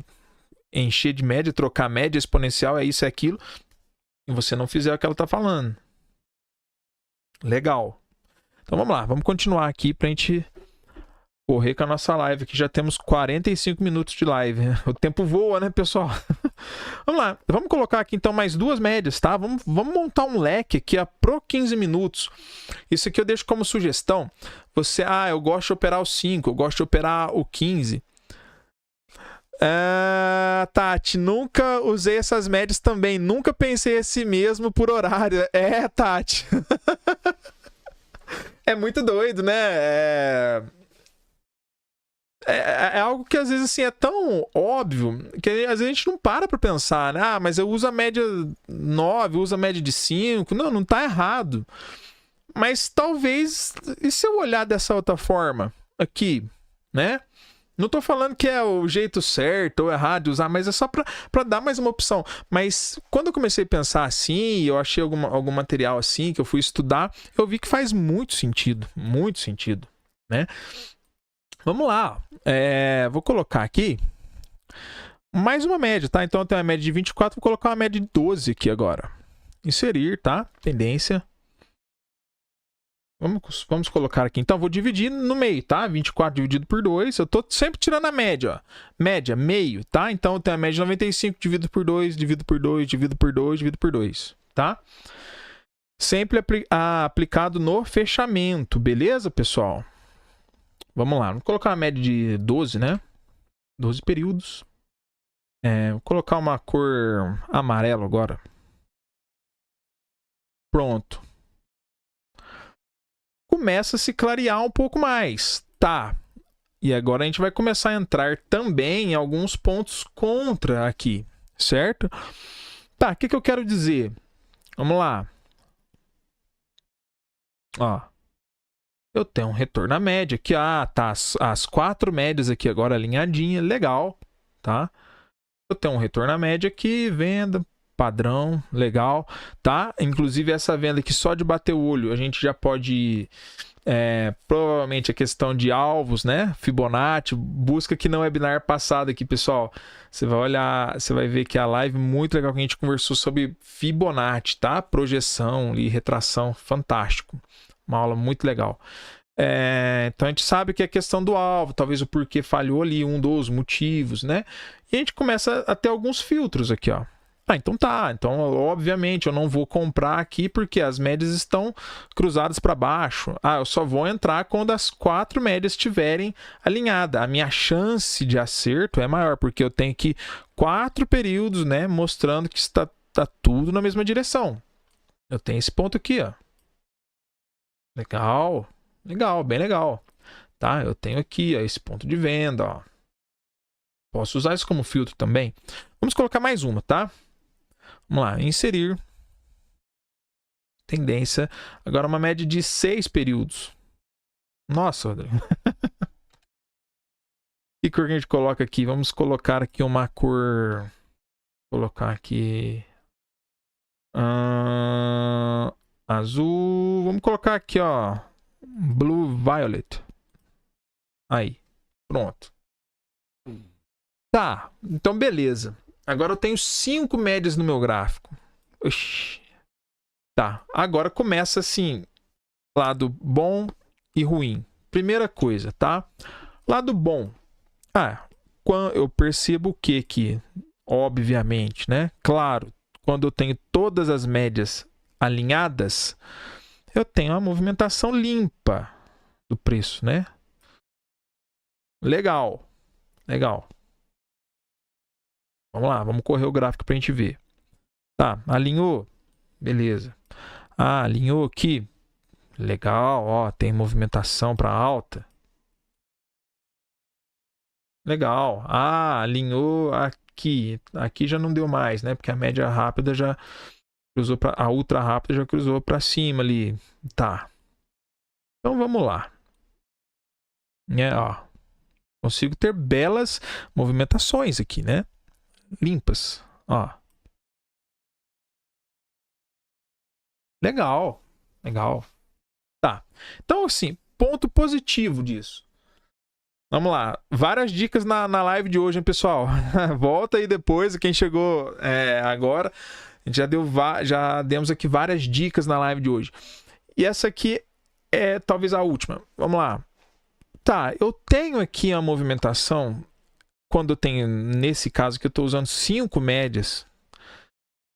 encher de média, trocar média exponencial, é isso, é aquilo, e você não fizer o que ela está falando. Legal. Então, vamos lá. Vamos continuar aqui para a gente correr com a nossa live, que já temos 45 minutos de live. O tempo voa, né, pessoal? Vamos lá. Vamos colocar aqui, então, mais 2 médias, tá? Vamos montar um leque aqui pro 15 minutos. Isso aqui eu deixo como sugestão. Você, eu gosto de operar o 5, eu gosto de operar o 15. Tati, nunca usei essas médias também. Nunca pensei assim mesmo por horário. Tati. É muito doido, né? é algo que às vezes assim é tão óbvio que às vezes a gente não para pensar, né? Ah, mas eu uso a média 9, uso a média de 5. Não, não tá errado. Mas talvez, e se eu olhar dessa outra forma aqui, né? Não tô falando que é o jeito certo ou errado de usar, mas é só para dar mais uma opção. Mas quando eu comecei a pensar assim, eu achei algum material assim, que eu fui estudar, eu vi que faz muito sentido, né? Vamos lá, vou colocar aqui mais uma média, tá? Então eu tenho uma média de 24, vou colocar uma média de 12 aqui agora. Inserir, tá? Tendência. Vamos colocar aqui. Então, vou dividir no meio, tá? 24 dividido por 2. Eu tô sempre tirando a média, ó. Média, meio, tá? Então, eu tenho a média de 95, dividido por 2, dividido por 2, dividido por 2, dividido por 2, tá? Sempre aplicado no fechamento, beleza, pessoal? Vamos lá. Vamos colocar uma média de 12, né? 12 períodos. Vou colocar uma cor amarelo agora. Pronto. Começa a se clarear um pouco mais, tá? E agora a gente vai começar a entrar também em alguns pontos contra aqui, certo? Tá, o que eu quero dizer? Vamos lá. Ó, eu tenho um retorno à média aqui. Ah, tá, as 4 médias aqui agora alinhadinha, legal, tá? Eu tenho um retorno à média aqui, venda, padrão, legal, tá? Inclusive essa venda aqui só de bater o olho, a gente já pode provavelmente a questão de alvos, né? Fibonacci, busca aqui no webinar passado aqui, pessoal. Você vai olhar, você vai ver que a live muito legal que a gente conversou sobre Fibonacci, tá? Projeção e retração, fantástico. Uma aula muito legal. Então a gente sabe que é a questão do alvo, talvez o porquê falhou ali, um dos motivos, né? E a gente começa a ter alguns filtros aqui, ó. Então tá, então obviamente eu não vou comprar aqui porque as médias estão cruzadas para baixo. Eu só vou entrar quando as 4 médias estiverem alinhadas. A minha chance de acerto é maior, porque eu tenho aqui 4 períodos, né, mostrando que está tudo na mesma direção. Eu tenho esse ponto aqui, ó. Legal, legal, bem legal. Tá? Eu tenho aqui, ó, esse ponto de venda, ó. Posso usar isso como filtro também. Vamos colocar mais uma, tá? Vamos lá, inserir. Tendência. Agora uma média de 6 períodos. Nossa, Rodrigo. Que cor que a gente coloca aqui? Vamos colocar aqui uma cor... Vou colocar aqui... azul. Vamos colocar aqui, ó. Blue Violet. Aí. Pronto. Tá. Então, beleza. Agora eu tenho 5 médias no meu gráfico. Oxi. Tá. Agora começa assim. Lado bom e ruim. Primeira coisa, tá? Lado bom. Quando eu percebo o que aqui? Obviamente, né? Claro, quando eu tenho todas as médias alinhadas, eu tenho uma movimentação limpa do preço, né? Legal. Legal. Vamos lá, vamos correr o gráfico para a gente ver. Tá, alinhou. Beleza. Alinhou aqui. Legal, ó, tem movimentação para alta. Legal. Alinhou aqui. Aqui já não deu mais, né? Porque a média rápida já cruzou para a ultra rápida já cruzou para cima ali. Tá. Então vamos lá. Ó. Consigo ter belas movimentações aqui, né? Limpas, ó. Legal, legal. Tá. Então, assim, ponto positivo disso. Vamos lá. Várias dicas na live de hoje, hein, pessoal? Volta aí depois, quem chegou agora. A gente já demos aqui várias dicas na live de hoje. E essa aqui é talvez a última. Vamos lá. Tá, eu tenho aqui a movimentação, quando eu tenho, nesse caso que eu estou usando 5 médias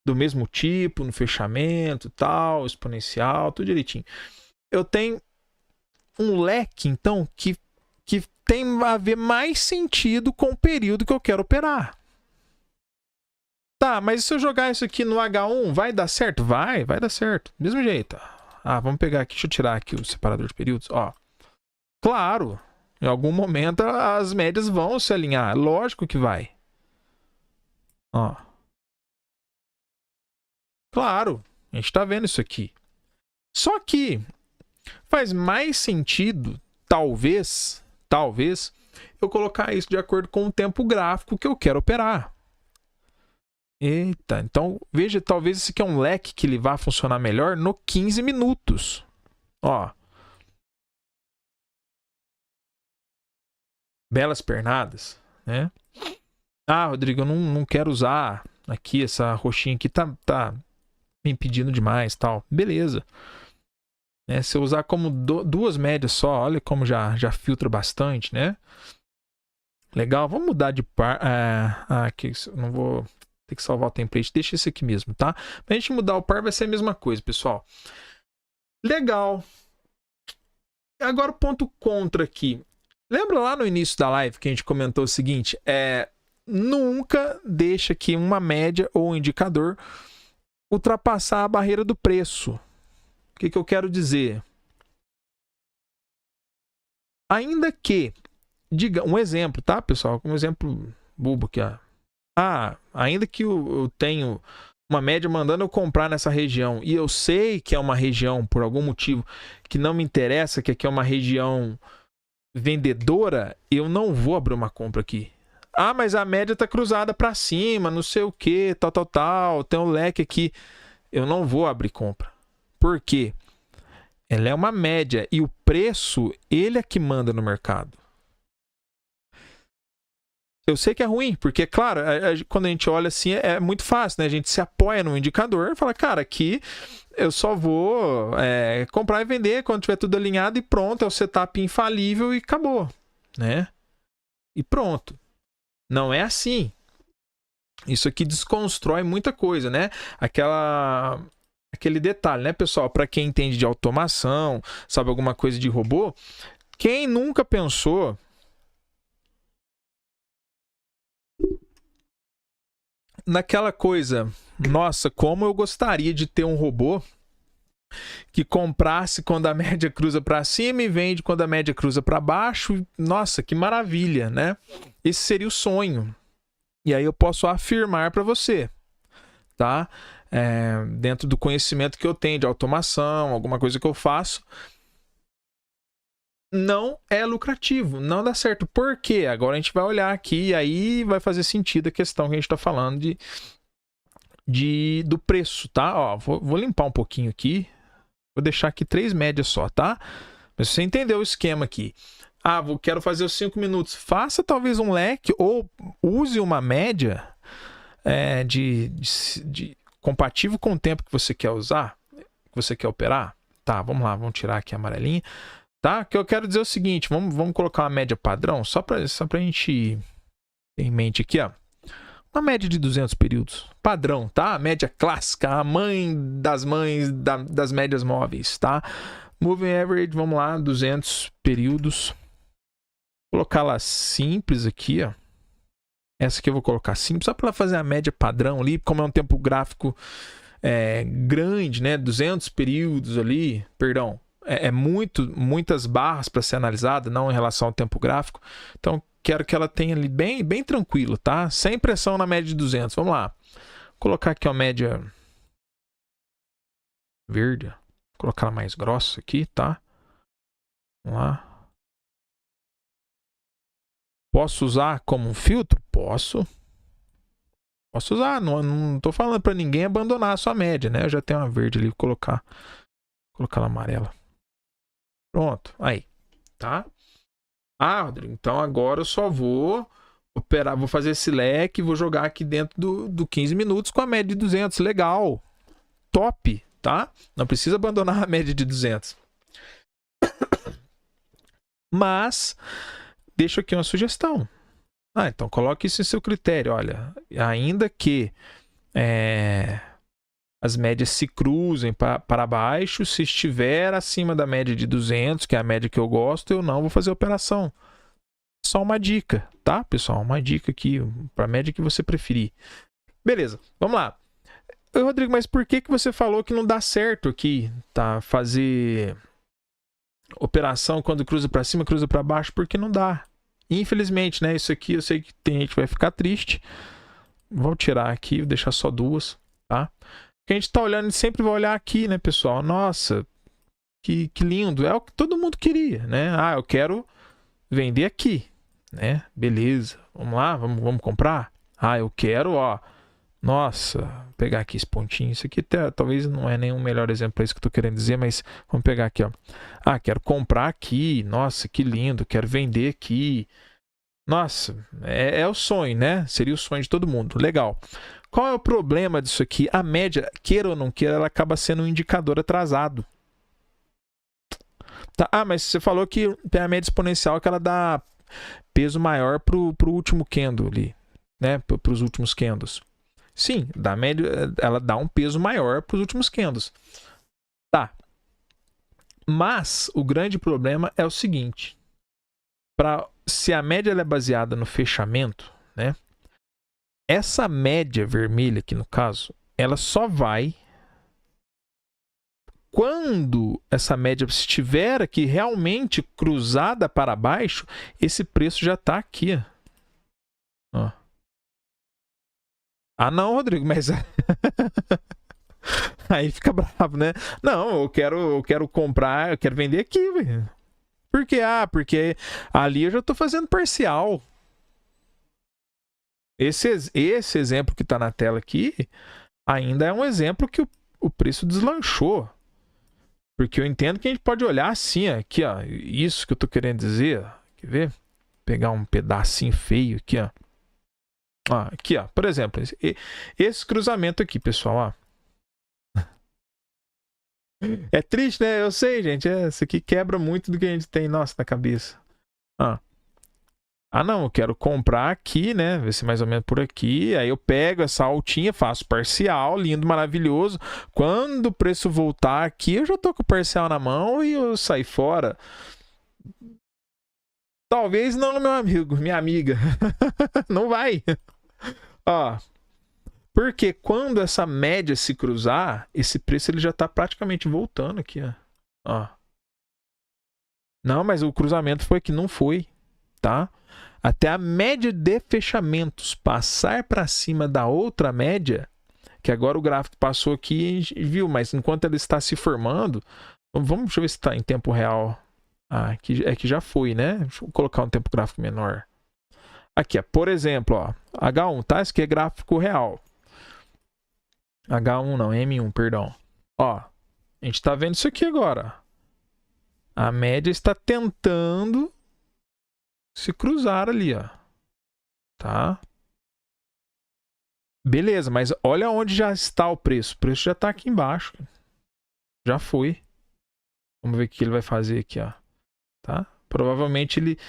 do mesmo tipo, no fechamento, tal, exponencial, tudo direitinho. Eu tenho um leque, então, que tem a ver mais sentido com o período que eu quero operar. Tá, mas se eu jogar isso aqui no H1, vai dar certo? Vai dar certo. Do mesmo jeito. Vamos pegar aqui, deixa eu tirar aqui o separador de períodos. Ó. Claro, Em algum momento as médias vão se alinhar. Lógico que vai. Ó. Claro, a gente está vendo isso aqui. Só que faz mais sentido, talvez, eu colocar isso de acordo com o tempo gráfico que eu quero operar. Eita, então veja, talvez esse aqui é um leque que ele vá funcionar melhor no 15 minutos. Ó. Belas pernadas, né? Ah, Rodrigo, eu não quero usar aqui, essa roxinha aqui tá me impedindo demais, tal. Beleza. Se eu usar como duas médias só, olha como já filtra bastante, né? Legal, vamos mudar de par. Aqui, não vou ter que salvar o template, deixa esse aqui mesmo, tá? Pra gente mudar o par vai ser a mesma coisa, pessoal. Legal. Agora o ponto contra aqui. Lembra lá no início da live que a gente comentou o seguinte? Nunca deixa que uma média ou um indicador ultrapassar a barreira do preço. O que eu quero dizer? Ainda que, diga um exemplo, tá, pessoal? Um exemplo bobo aqui, ó. Ainda que eu tenho uma média mandando eu comprar nessa região e eu sei que é uma região, por algum motivo, que não me interessa, que aqui é uma região vendedora, eu não vou abrir uma compra aqui. Mas a média tá cruzada para cima, não sei o que, tal, tem um leque aqui. Eu não vou abrir compra. Por quê? Ela é uma média e o preço, ele é que manda no mercado. Eu sei que é ruim, porque, claro, quando a gente olha assim, é muito fácil, né? A gente se apoia no indicador e fala, cara, aqui eu só vou comprar e vender quando tiver tudo alinhado e pronto, é o setup infalível e acabou, né? E pronto. Não é assim. Isso aqui desconstrói muita coisa, né? Aquele detalhe, né, pessoal? Para quem entende de automação, sabe alguma coisa de robô, quem nunca pensou naquela coisa, nossa, como eu gostaria de ter um robô que comprasse quando a média cruza para cima e vende quando a média cruza para baixo. Nossa, que maravilha, né? Esse seria o sonho. E aí eu posso afirmar para você, tá? Dentro do conhecimento que eu tenho de automação, alguma coisa que eu faço, não é lucrativo, não dá certo. Por quê? Agora a gente vai olhar aqui e aí vai fazer sentido a questão que a gente está falando do preço, tá? Ó, vou limpar um pouquinho aqui. Vou deixar aqui 3 médias só, tá? Mas você entendeu o esquema aqui. Quero fazer os 5 minutos. Faça talvez um leque ou use uma média de compatível com o tempo que você quer usar, que você quer operar. Tá, vamos lá, vamos tirar aqui a amarelinha. Tá? O que eu quero dizer é o seguinte, vamos colocar uma média padrão, só pra gente ter em mente aqui, ó. Uma média de 200 períodos. Padrão, tá? A média clássica, a mãe das mães das médias móveis, tá? Moving average, vamos lá, 200 períodos. Vou colocar lá simples aqui, ó. Essa aqui eu vou colocar simples, só para ela fazer a média padrão ali, como é um tempo gráfico grande, né? 200 períodos ali, perdão. Muitas barras para ser analisada, não em relação ao tempo gráfico. Então, quero que ela tenha ali bem tranquilo, tá? Sem pressão na média de 200. Vamos lá. Vou colocar aqui a média verde. Vou colocar ela mais grossa aqui, tá? Vamos lá. Posso usar como um filtro? Posso. Posso usar. Não tô falando para ninguém abandonar a sua média, né? Eu já tenho uma verde ali. Vou colocar ela amarela. Pronto. Aí. Tá? Rodrigo, então agora eu só vou operar, vou fazer esse leque, vou jogar aqui dentro do 15 minutos com a média de 200. Legal. Top, tá? Não precisa abandonar a média de 200. Mas, deixo aqui uma sugestão. Então coloque isso em seu critério. Olha, ainda que as médias se cruzem para baixo, se estiver acima da média de 200, que é a média que eu gosto, eu não vou fazer operação. Só uma dica, tá, pessoal? Uma dica aqui para a média que você preferir. Beleza, vamos lá. Rodrigo, mas por que você falou que não dá certo aqui, tá? Fazer operação quando cruza para cima, cruza para baixo, porque não dá. Infelizmente, né? Isso aqui eu sei que tem gente que vai ficar triste. Vou tirar aqui, vou deixar só duas, tá? Porque a gente tá olhando, sempre vai olhar aqui, né, pessoal? Nossa, que lindo. É o que todo mundo queria, né? Ah, eu quero vender aqui, né? Beleza. Vamos lá, vamos comprar? Ah, eu quero, ó. Nossa, vou pegar aqui esse pontinho. Isso aqui talvez não é nenhum melhor exemplo para isso que eu tô querendo dizer, mas vamos pegar aqui, ó. Ah, quero comprar aqui. Nossa, que lindo. Quero vender aqui. Nossa, é o sonho, né? Seria o sonho de todo mundo. Legal. Qual é o problema disso aqui? A média, queira ou não queira, ela acaba sendo um indicador atrasado. Tá? Ah, mas você falou que tem a média exponencial que ela dá peso maior pro último candle ali, né? Para os últimos candles. Sim, da média, ela dá um peso maior para os últimos candles. Tá. Mas o grande problema é o seguinte. Se a média ela é baseada no fechamento, né? Essa média vermelha aqui no caso, ela só vai quando essa média estiver aqui realmente cruzada para baixo, esse preço já está aqui. Ó. Ah, não, Rodrigo, mas aí fica bravo, né? Não, eu quero comprar, eu quero vender aqui, velho. Por quê? Ah, porque ali eu já estou fazendo parcial. Esse exemplo que está na tela aqui ainda é um exemplo que o preço deslanchou. Porque eu entendo que a gente pode olhar assim, aqui, ó, isso que eu estou querendo dizer. Quer ver? Pegar um pedacinho feio aqui, ó. Aqui, ó, por exemplo, esse cruzamento aqui, pessoal, ó. É triste, né? Eu sei, gente. Isso aqui quebra muito do que a gente tem, nossa, na cabeça. Ah, não, eu quero comprar aqui, né? Ver se mais ou menos por aqui. Aí eu pego essa altinha, faço parcial, lindo, maravilhoso. Quando o preço voltar aqui, eu já tô com o parcial na mão e eu saio fora. Talvez não, meu amigo, minha amiga. Não vai. Ó, porque quando essa média se cruzar, esse preço ele já está praticamente voltando aqui, ó. Não, mas o cruzamento foi que não foi, tá? Até a média de fechamentos passar para cima da outra média, que agora o gráfico passou aqui e viu, mas enquanto ela está se formando, deixa eu ver se está em tempo real. É que já foi, né? Deixa eu colocar um tempo gráfico menor. Aqui, ó, por exemplo, ó, H1, tá? Esse aqui é gráfico real. H1 não, M1, perdão. Ó, a gente tá vendo isso aqui agora. A média está tentando se cruzar ali, ó. Tá? Beleza, mas olha onde já está o preço. O preço já está aqui embaixo. Já foi. Vamos ver o que ele vai fazer aqui, ó. Tá? Provavelmente ele...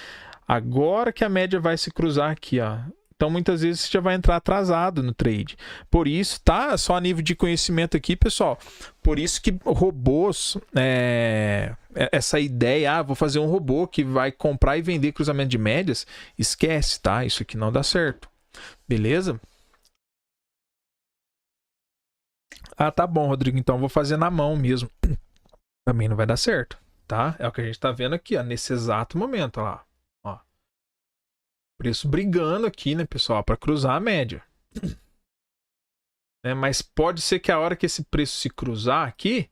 Agora que a média vai se cruzar aqui, ó. Então, muitas vezes, você já vai entrar atrasado no trade. Por isso, tá? Só a nível de conhecimento aqui, pessoal. Por isso que robôs... essa ideia, vou fazer um robô que vai comprar e vender cruzamento de médias. Esquece, tá? Isso aqui não dá certo. Beleza? Ah, tá bom, Rodrigo. Então, eu vou fazer na mão mesmo. Também não vai dar certo, tá? É o que a gente tá vendo aqui, ó. Nesse exato momento, ó lá. Preço brigando aqui, né, pessoal, para cruzar a média. Mas pode ser que a hora que esse preço se cruzar aqui,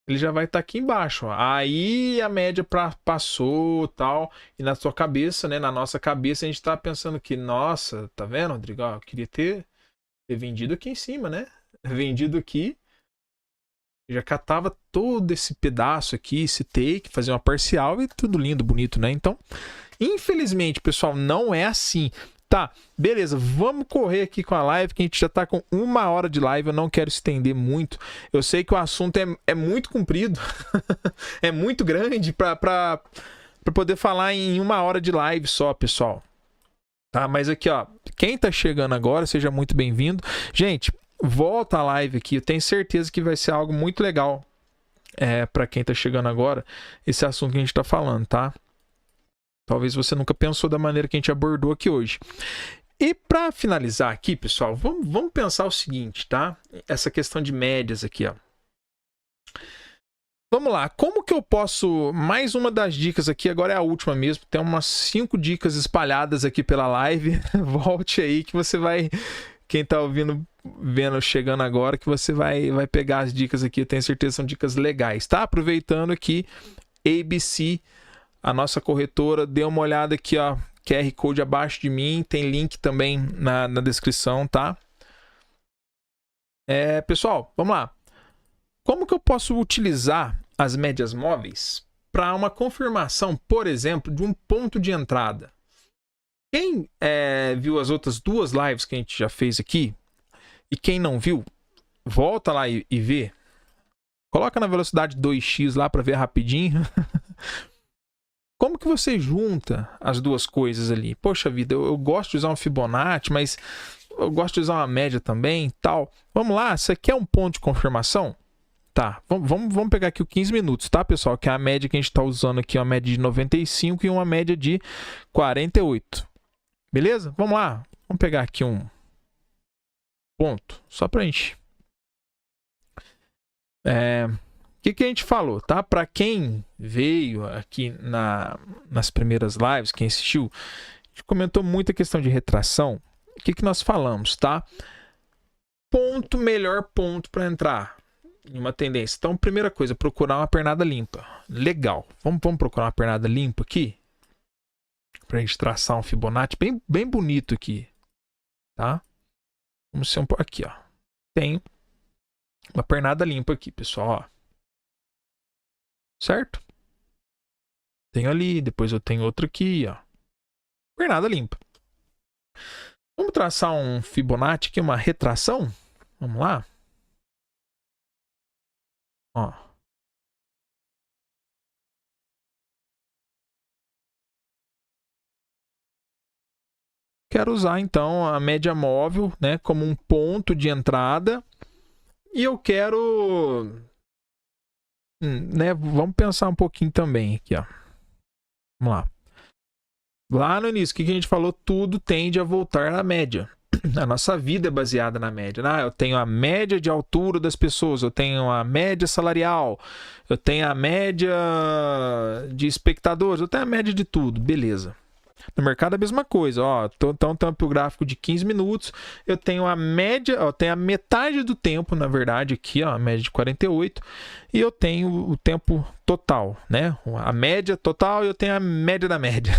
ele já vai estar aqui embaixo. Ó. Aí a média passou tal. E na sua cabeça, né, na nossa cabeça, a gente tá pensando que, nossa, tá vendo, Rodrigo? Eu queria ter vendido aqui em cima, né? Vendido aqui. Já catava todo esse pedaço aqui, esse take, fazia uma parcial e tudo lindo, bonito, né? Então... Infelizmente, pessoal, não é assim. Tá, beleza, vamos correr aqui com a live, que a gente já tá com 1 hora de live, eu não quero estender muito. Eu sei que o assunto é muito comprido, é muito grande para poder falar em 1 hora de live só, pessoal. Tá, mas aqui, ó, quem tá chegando agora, seja muito bem-vindo. Gente, volta a live aqui, eu tenho certeza que vai ser algo muito legal para quem tá chegando agora, esse assunto que a gente tá falando, tá? Talvez você nunca pensou da maneira que a gente abordou aqui hoje. E para finalizar aqui, pessoal, vamos pensar o seguinte, tá? Essa questão de médias aqui, ó. Vamos lá, como que eu posso... Mais uma das dicas aqui, agora é a última mesmo. Tem umas 5 dicas espalhadas aqui pela live. Volte aí que você vai... Quem tá vendo, chegando agora, que você vai pegar as dicas aqui. Eu tenho certeza que são dicas legais, tá? Aproveitando aqui, ABC, a nossa corretora, dê uma olhada aqui, ó. QR Code abaixo de mim, tem link também na descrição, tá? Pessoal, vamos lá. Como que eu posso utilizar as médias móveis para uma confirmação, por exemplo, de um ponto de entrada? Quem viu as outras 2 lives que a gente já fez aqui, e quem não viu, volta lá e vê. Coloca na velocidade 2x lá para ver rapidinho. Como que você junta as 2 coisas ali? Poxa vida, eu gosto de usar um Fibonacci, mas eu gosto de usar uma média também, tal. Vamos lá, você quer um ponto de confirmação? Tá, vamos pegar aqui o 15 minutos, tá, pessoal? Que é a média que a gente está usando aqui, uma média de 95 e uma média de 48. Beleza? Vamos lá. Vamos pegar aqui um ponto, só para a gente... O que a gente falou, tá? Para quem veio aqui nas primeiras lives, quem assistiu, a gente comentou muito a questão de retração. O que nós falamos, tá? Melhor ponto para entrar em uma tendência. Então, primeira coisa, procurar uma pernada limpa. Legal. Vamos procurar uma pernada limpa aqui? Para a gente traçar um Fibonacci bem bonito aqui. Tá? Vamos ser um pouco... Aqui, ó. Tem uma pernada limpa aqui, pessoal, ó. Certo? Tenho ali, depois eu tenho outro aqui, ó. Pernada limpa. Vamos traçar um Fibonacci aqui, uma retração? Vamos lá? Ó. Quero usar, então, a média móvel, né, como um ponto de entrada. E eu quero... né, vamos pensar um pouquinho também aqui, ó. Vamos lá. Lá no início, o que a gente falou? Tudo tende a voltar à média. A nossa vida é baseada na média. Eu tenho a média de altura das pessoas, eu tenho a média salarial, eu tenho a média de espectadores, eu tenho a média de tudo, beleza. No mercado é a mesma coisa, ó. Então tem o gráfico de 15 minutos, eu tenho a média, ó, tenho a metade do tempo, na verdade, aqui, ó, a média de 48, e eu tenho o tempo total, né? A média total e eu tenho a média da média.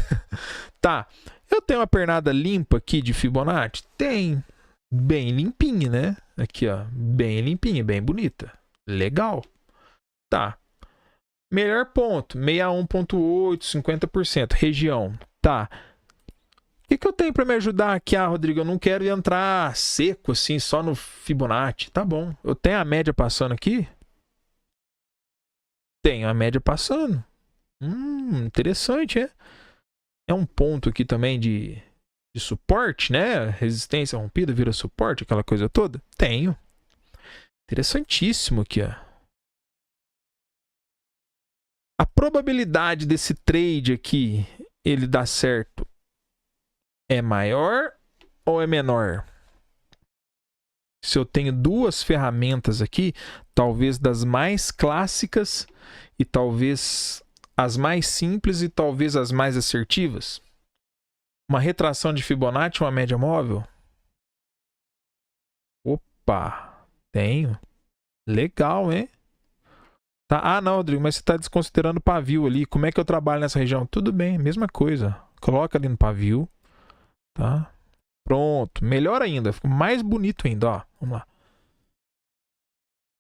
Tá. Eu tenho uma pernada limpa aqui de Fibonacci? Tem. Bem limpinha, né? Aqui, ó. Bem limpinha, bem bonita. Legal. Tá. Melhor ponto. 61,8, 50%. Região. Tá. O que eu tenho para me ajudar aqui? Ah, Rodrigo, eu não quero entrar seco, assim, só no Fibonacci. Tá bom. Eu tenho a média passando aqui? Tenho a média passando. Interessante, é? É um ponto aqui também de suporte, né? Resistência rompida vira suporte, aquela coisa toda. Tenho. Interessantíssimo aqui, ó. A probabilidade desse trade aqui, ele dar certo, é maior ou é menor? Se eu tenho 2 ferramentas aqui, talvez das mais clássicas e talvez as mais simples e talvez as mais assertivas. Uma retração de Fibonacci, uma média móvel? Opa, tenho. Legal, hein? Tá. Ah, não, Rodrigo, mas você está desconsiderando o pavio ali. Como é que eu trabalho nessa região? Tudo bem, mesma coisa. Coloca ali no pavio. Tá? Pronto. Melhor ainda. Ficou mais bonito ainda, ó. Vamos lá.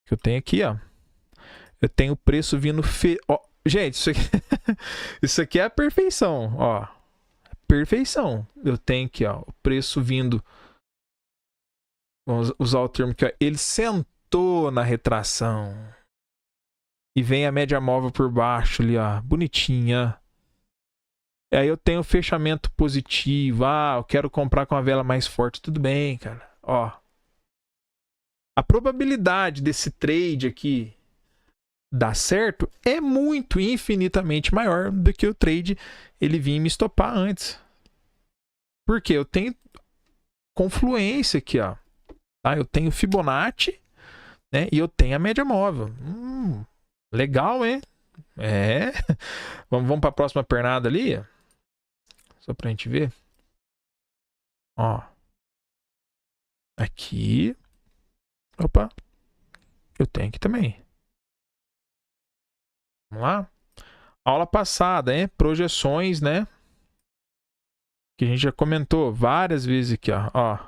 O que eu tenho aqui, ó. Eu tenho o preço vindo... Ó, gente, isso aqui é a perfeição, ó. Perfeição. Eu tenho aqui, ó, o preço vindo... Vamos usar o termo aqui, ó. Ele sentou na retração. E vem a média móvel por baixo ali, ó. Bonitinha. E aí eu tenho fechamento positivo. Ah, eu quero comprar com a vela mais forte. Tudo bem, cara. Ó. A probabilidade desse trade aqui dar certo é muito, infinitamente maior do que o trade ele vir me estopar antes. Por quê? Eu tenho confluência aqui, ó. Tá? Eu tenho Fibonacci, né? E eu tenho a média móvel. Legal, hein? É. Vamos para a próxima pernada ali? Só pra gente ver. Ó. Aqui. Opa. Eu tenho aqui também. Vamos lá. Aula passada, hein? Projeções, né? Que a gente já comentou várias vezes aqui, ó.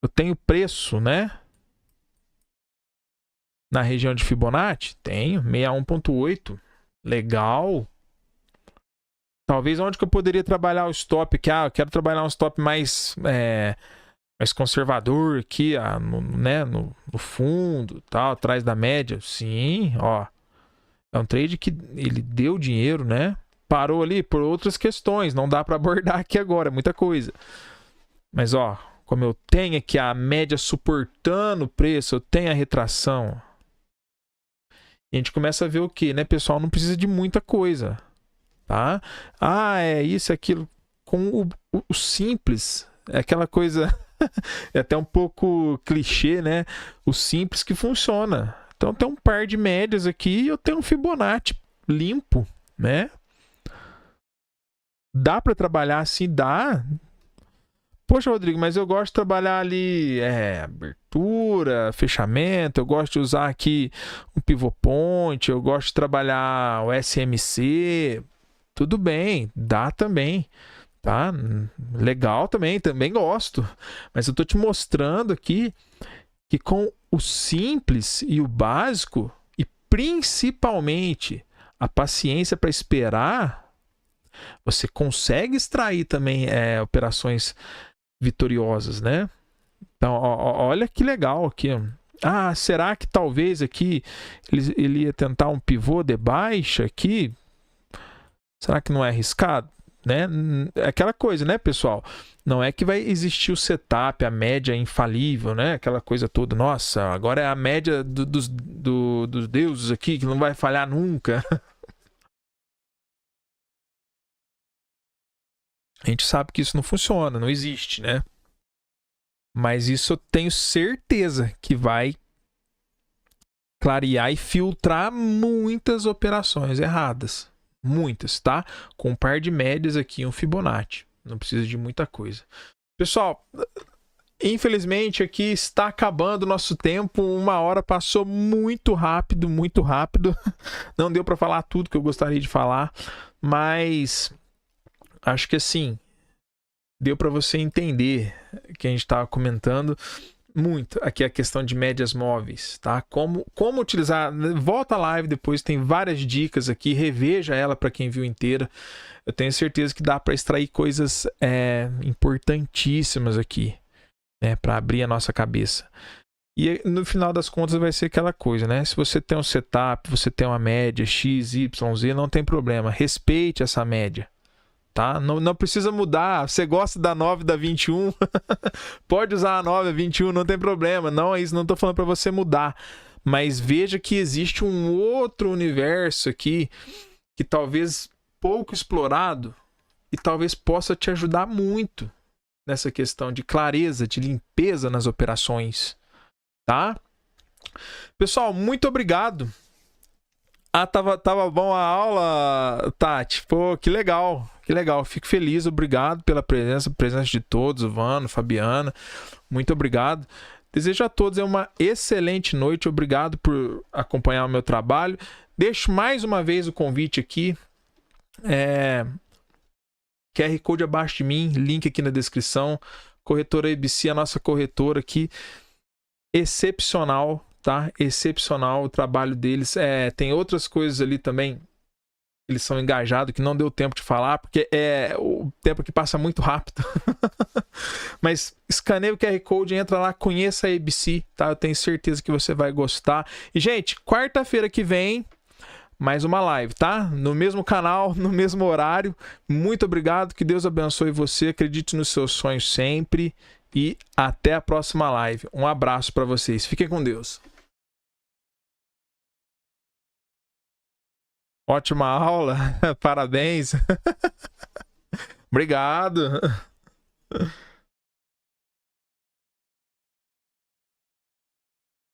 Eu tenho preço, né? Na região de Fibonacci? Tenho. 61.8. Legal. Talvez onde que eu poderia trabalhar o stop aqui? Eu quero trabalhar um stop mais conservador aqui, no fundo, tal, atrás da média. Sim, ó. É um trade que ele deu dinheiro, né? Parou ali por outras questões. Não dá para abordar aqui agora, é muita coisa. Mas, ó, como eu tenho aqui a média suportando o preço, eu tenho a retração. A gente começa a ver o que, né, pessoal? Não precisa de muita coisa, tá? É isso, aquilo. Com o simples, é aquela coisa... é até um pouco clichê, né? O simples que funciona. Então tem um par de médias aqui e eu tenho um Fibonacci limpo, né? Dá para trabalhar assim? Dá. Poxa, Rodrigo, mas eu gosto de trabalhar ali abertura, fechamento, eu gosto de usar aqui um pivot point, eu gosto de trabalhar o SMC. Tudo bem, dá também, tá? Legal também gosto. Mas eu tô te mostrando aqui que com o simples e o básico, e principalmente a paciência para esperar, você consegue extrair também operações vitoriosas, né? Então, olha que legal aqui. Será que talvez aqui ele ia tentar um pivô de baixa aqui? Será que não é arriscado? Né? É aquela coisa, né, pessoal? Não é que vai existir o setup, a média infalível, né? Aquela coisa toda. Nossa, agora é a média dos deuses aqui que não vai falhar nunca. A gente sabe que isso não funciona, não existe, né? Mas isso eu tenho certeza que vai clarear e filtrar muitas operações erradas. Muitas, tá? Com um par de médias aqui, um Fibonacci. Não precisa de muita coisa. Pessoal, infelizmente aqui está acabando o nosso tempo. 1 hora passou muito rápido, muito rápido. Não deu para falar tudo que eu gostaria de falar, mas acho que assim deu para você entender que a gente estava comentando muito aqui a questão de médias móveis, tá? Como utilizar, volta a live depois, tem várias dicas aqui, reveja ela para quem viu inteira. Eu tenho certeza que dá para extrair coisas importantíssimas aqui, né, para abrir a nossa cabeça. E no final das contas vai ser aquela coisa, né? Se você tem um setup, você tem uma média X, Y, Z, não tem problema, respeite essa média. Tá? Não precisa mudar. Você gosta da 9 da 21? Pode usar a 9 da 21, não tem problema. Não é isso, não estou falando para você mudar. Mas veja que existe um outro universo aqui que talvez pouco explorado e talvez possa te ajudar muito nessa questão de clareza, de limpeza nas operações. Tá? Pessoal, muito obrigado. Tava bom a aula, Tati. Pô, que legal. Que legal. Fico feliz. Obrigado pela presença de todos, o Vano, Fabiana. Muito obrigado. Desejo a todos uma excelente noite. Obrigado por acompanhar o meu trabalho. Deixo mais uma vez o convite aqui. QR Code abaixo de mim, link aqui na descrição. Corretora ABC, a nossa corretora aqui. Excepcional. Tá? Excepcional o trabalho deles. Tem outras coisas ali também. Eles são engajados, que não deu tempo de falar, porque o tempo que passa muito rápido. Mas escaneia o QR Code, entra lá, conheça a ABC, tá? Eu tenho certeza que você vai gostar. E, gente, quarta-feira que vem, mais uma live, tá? No mesmo canal, no mesmo horário. Muito obrigado, que Deus abençoe você. Acredite nos seus sonhos sempre. E até a próxima live. Um abraço para vocês. Fiquem com Deus. Ótima aula. Parabéns. Obrigado.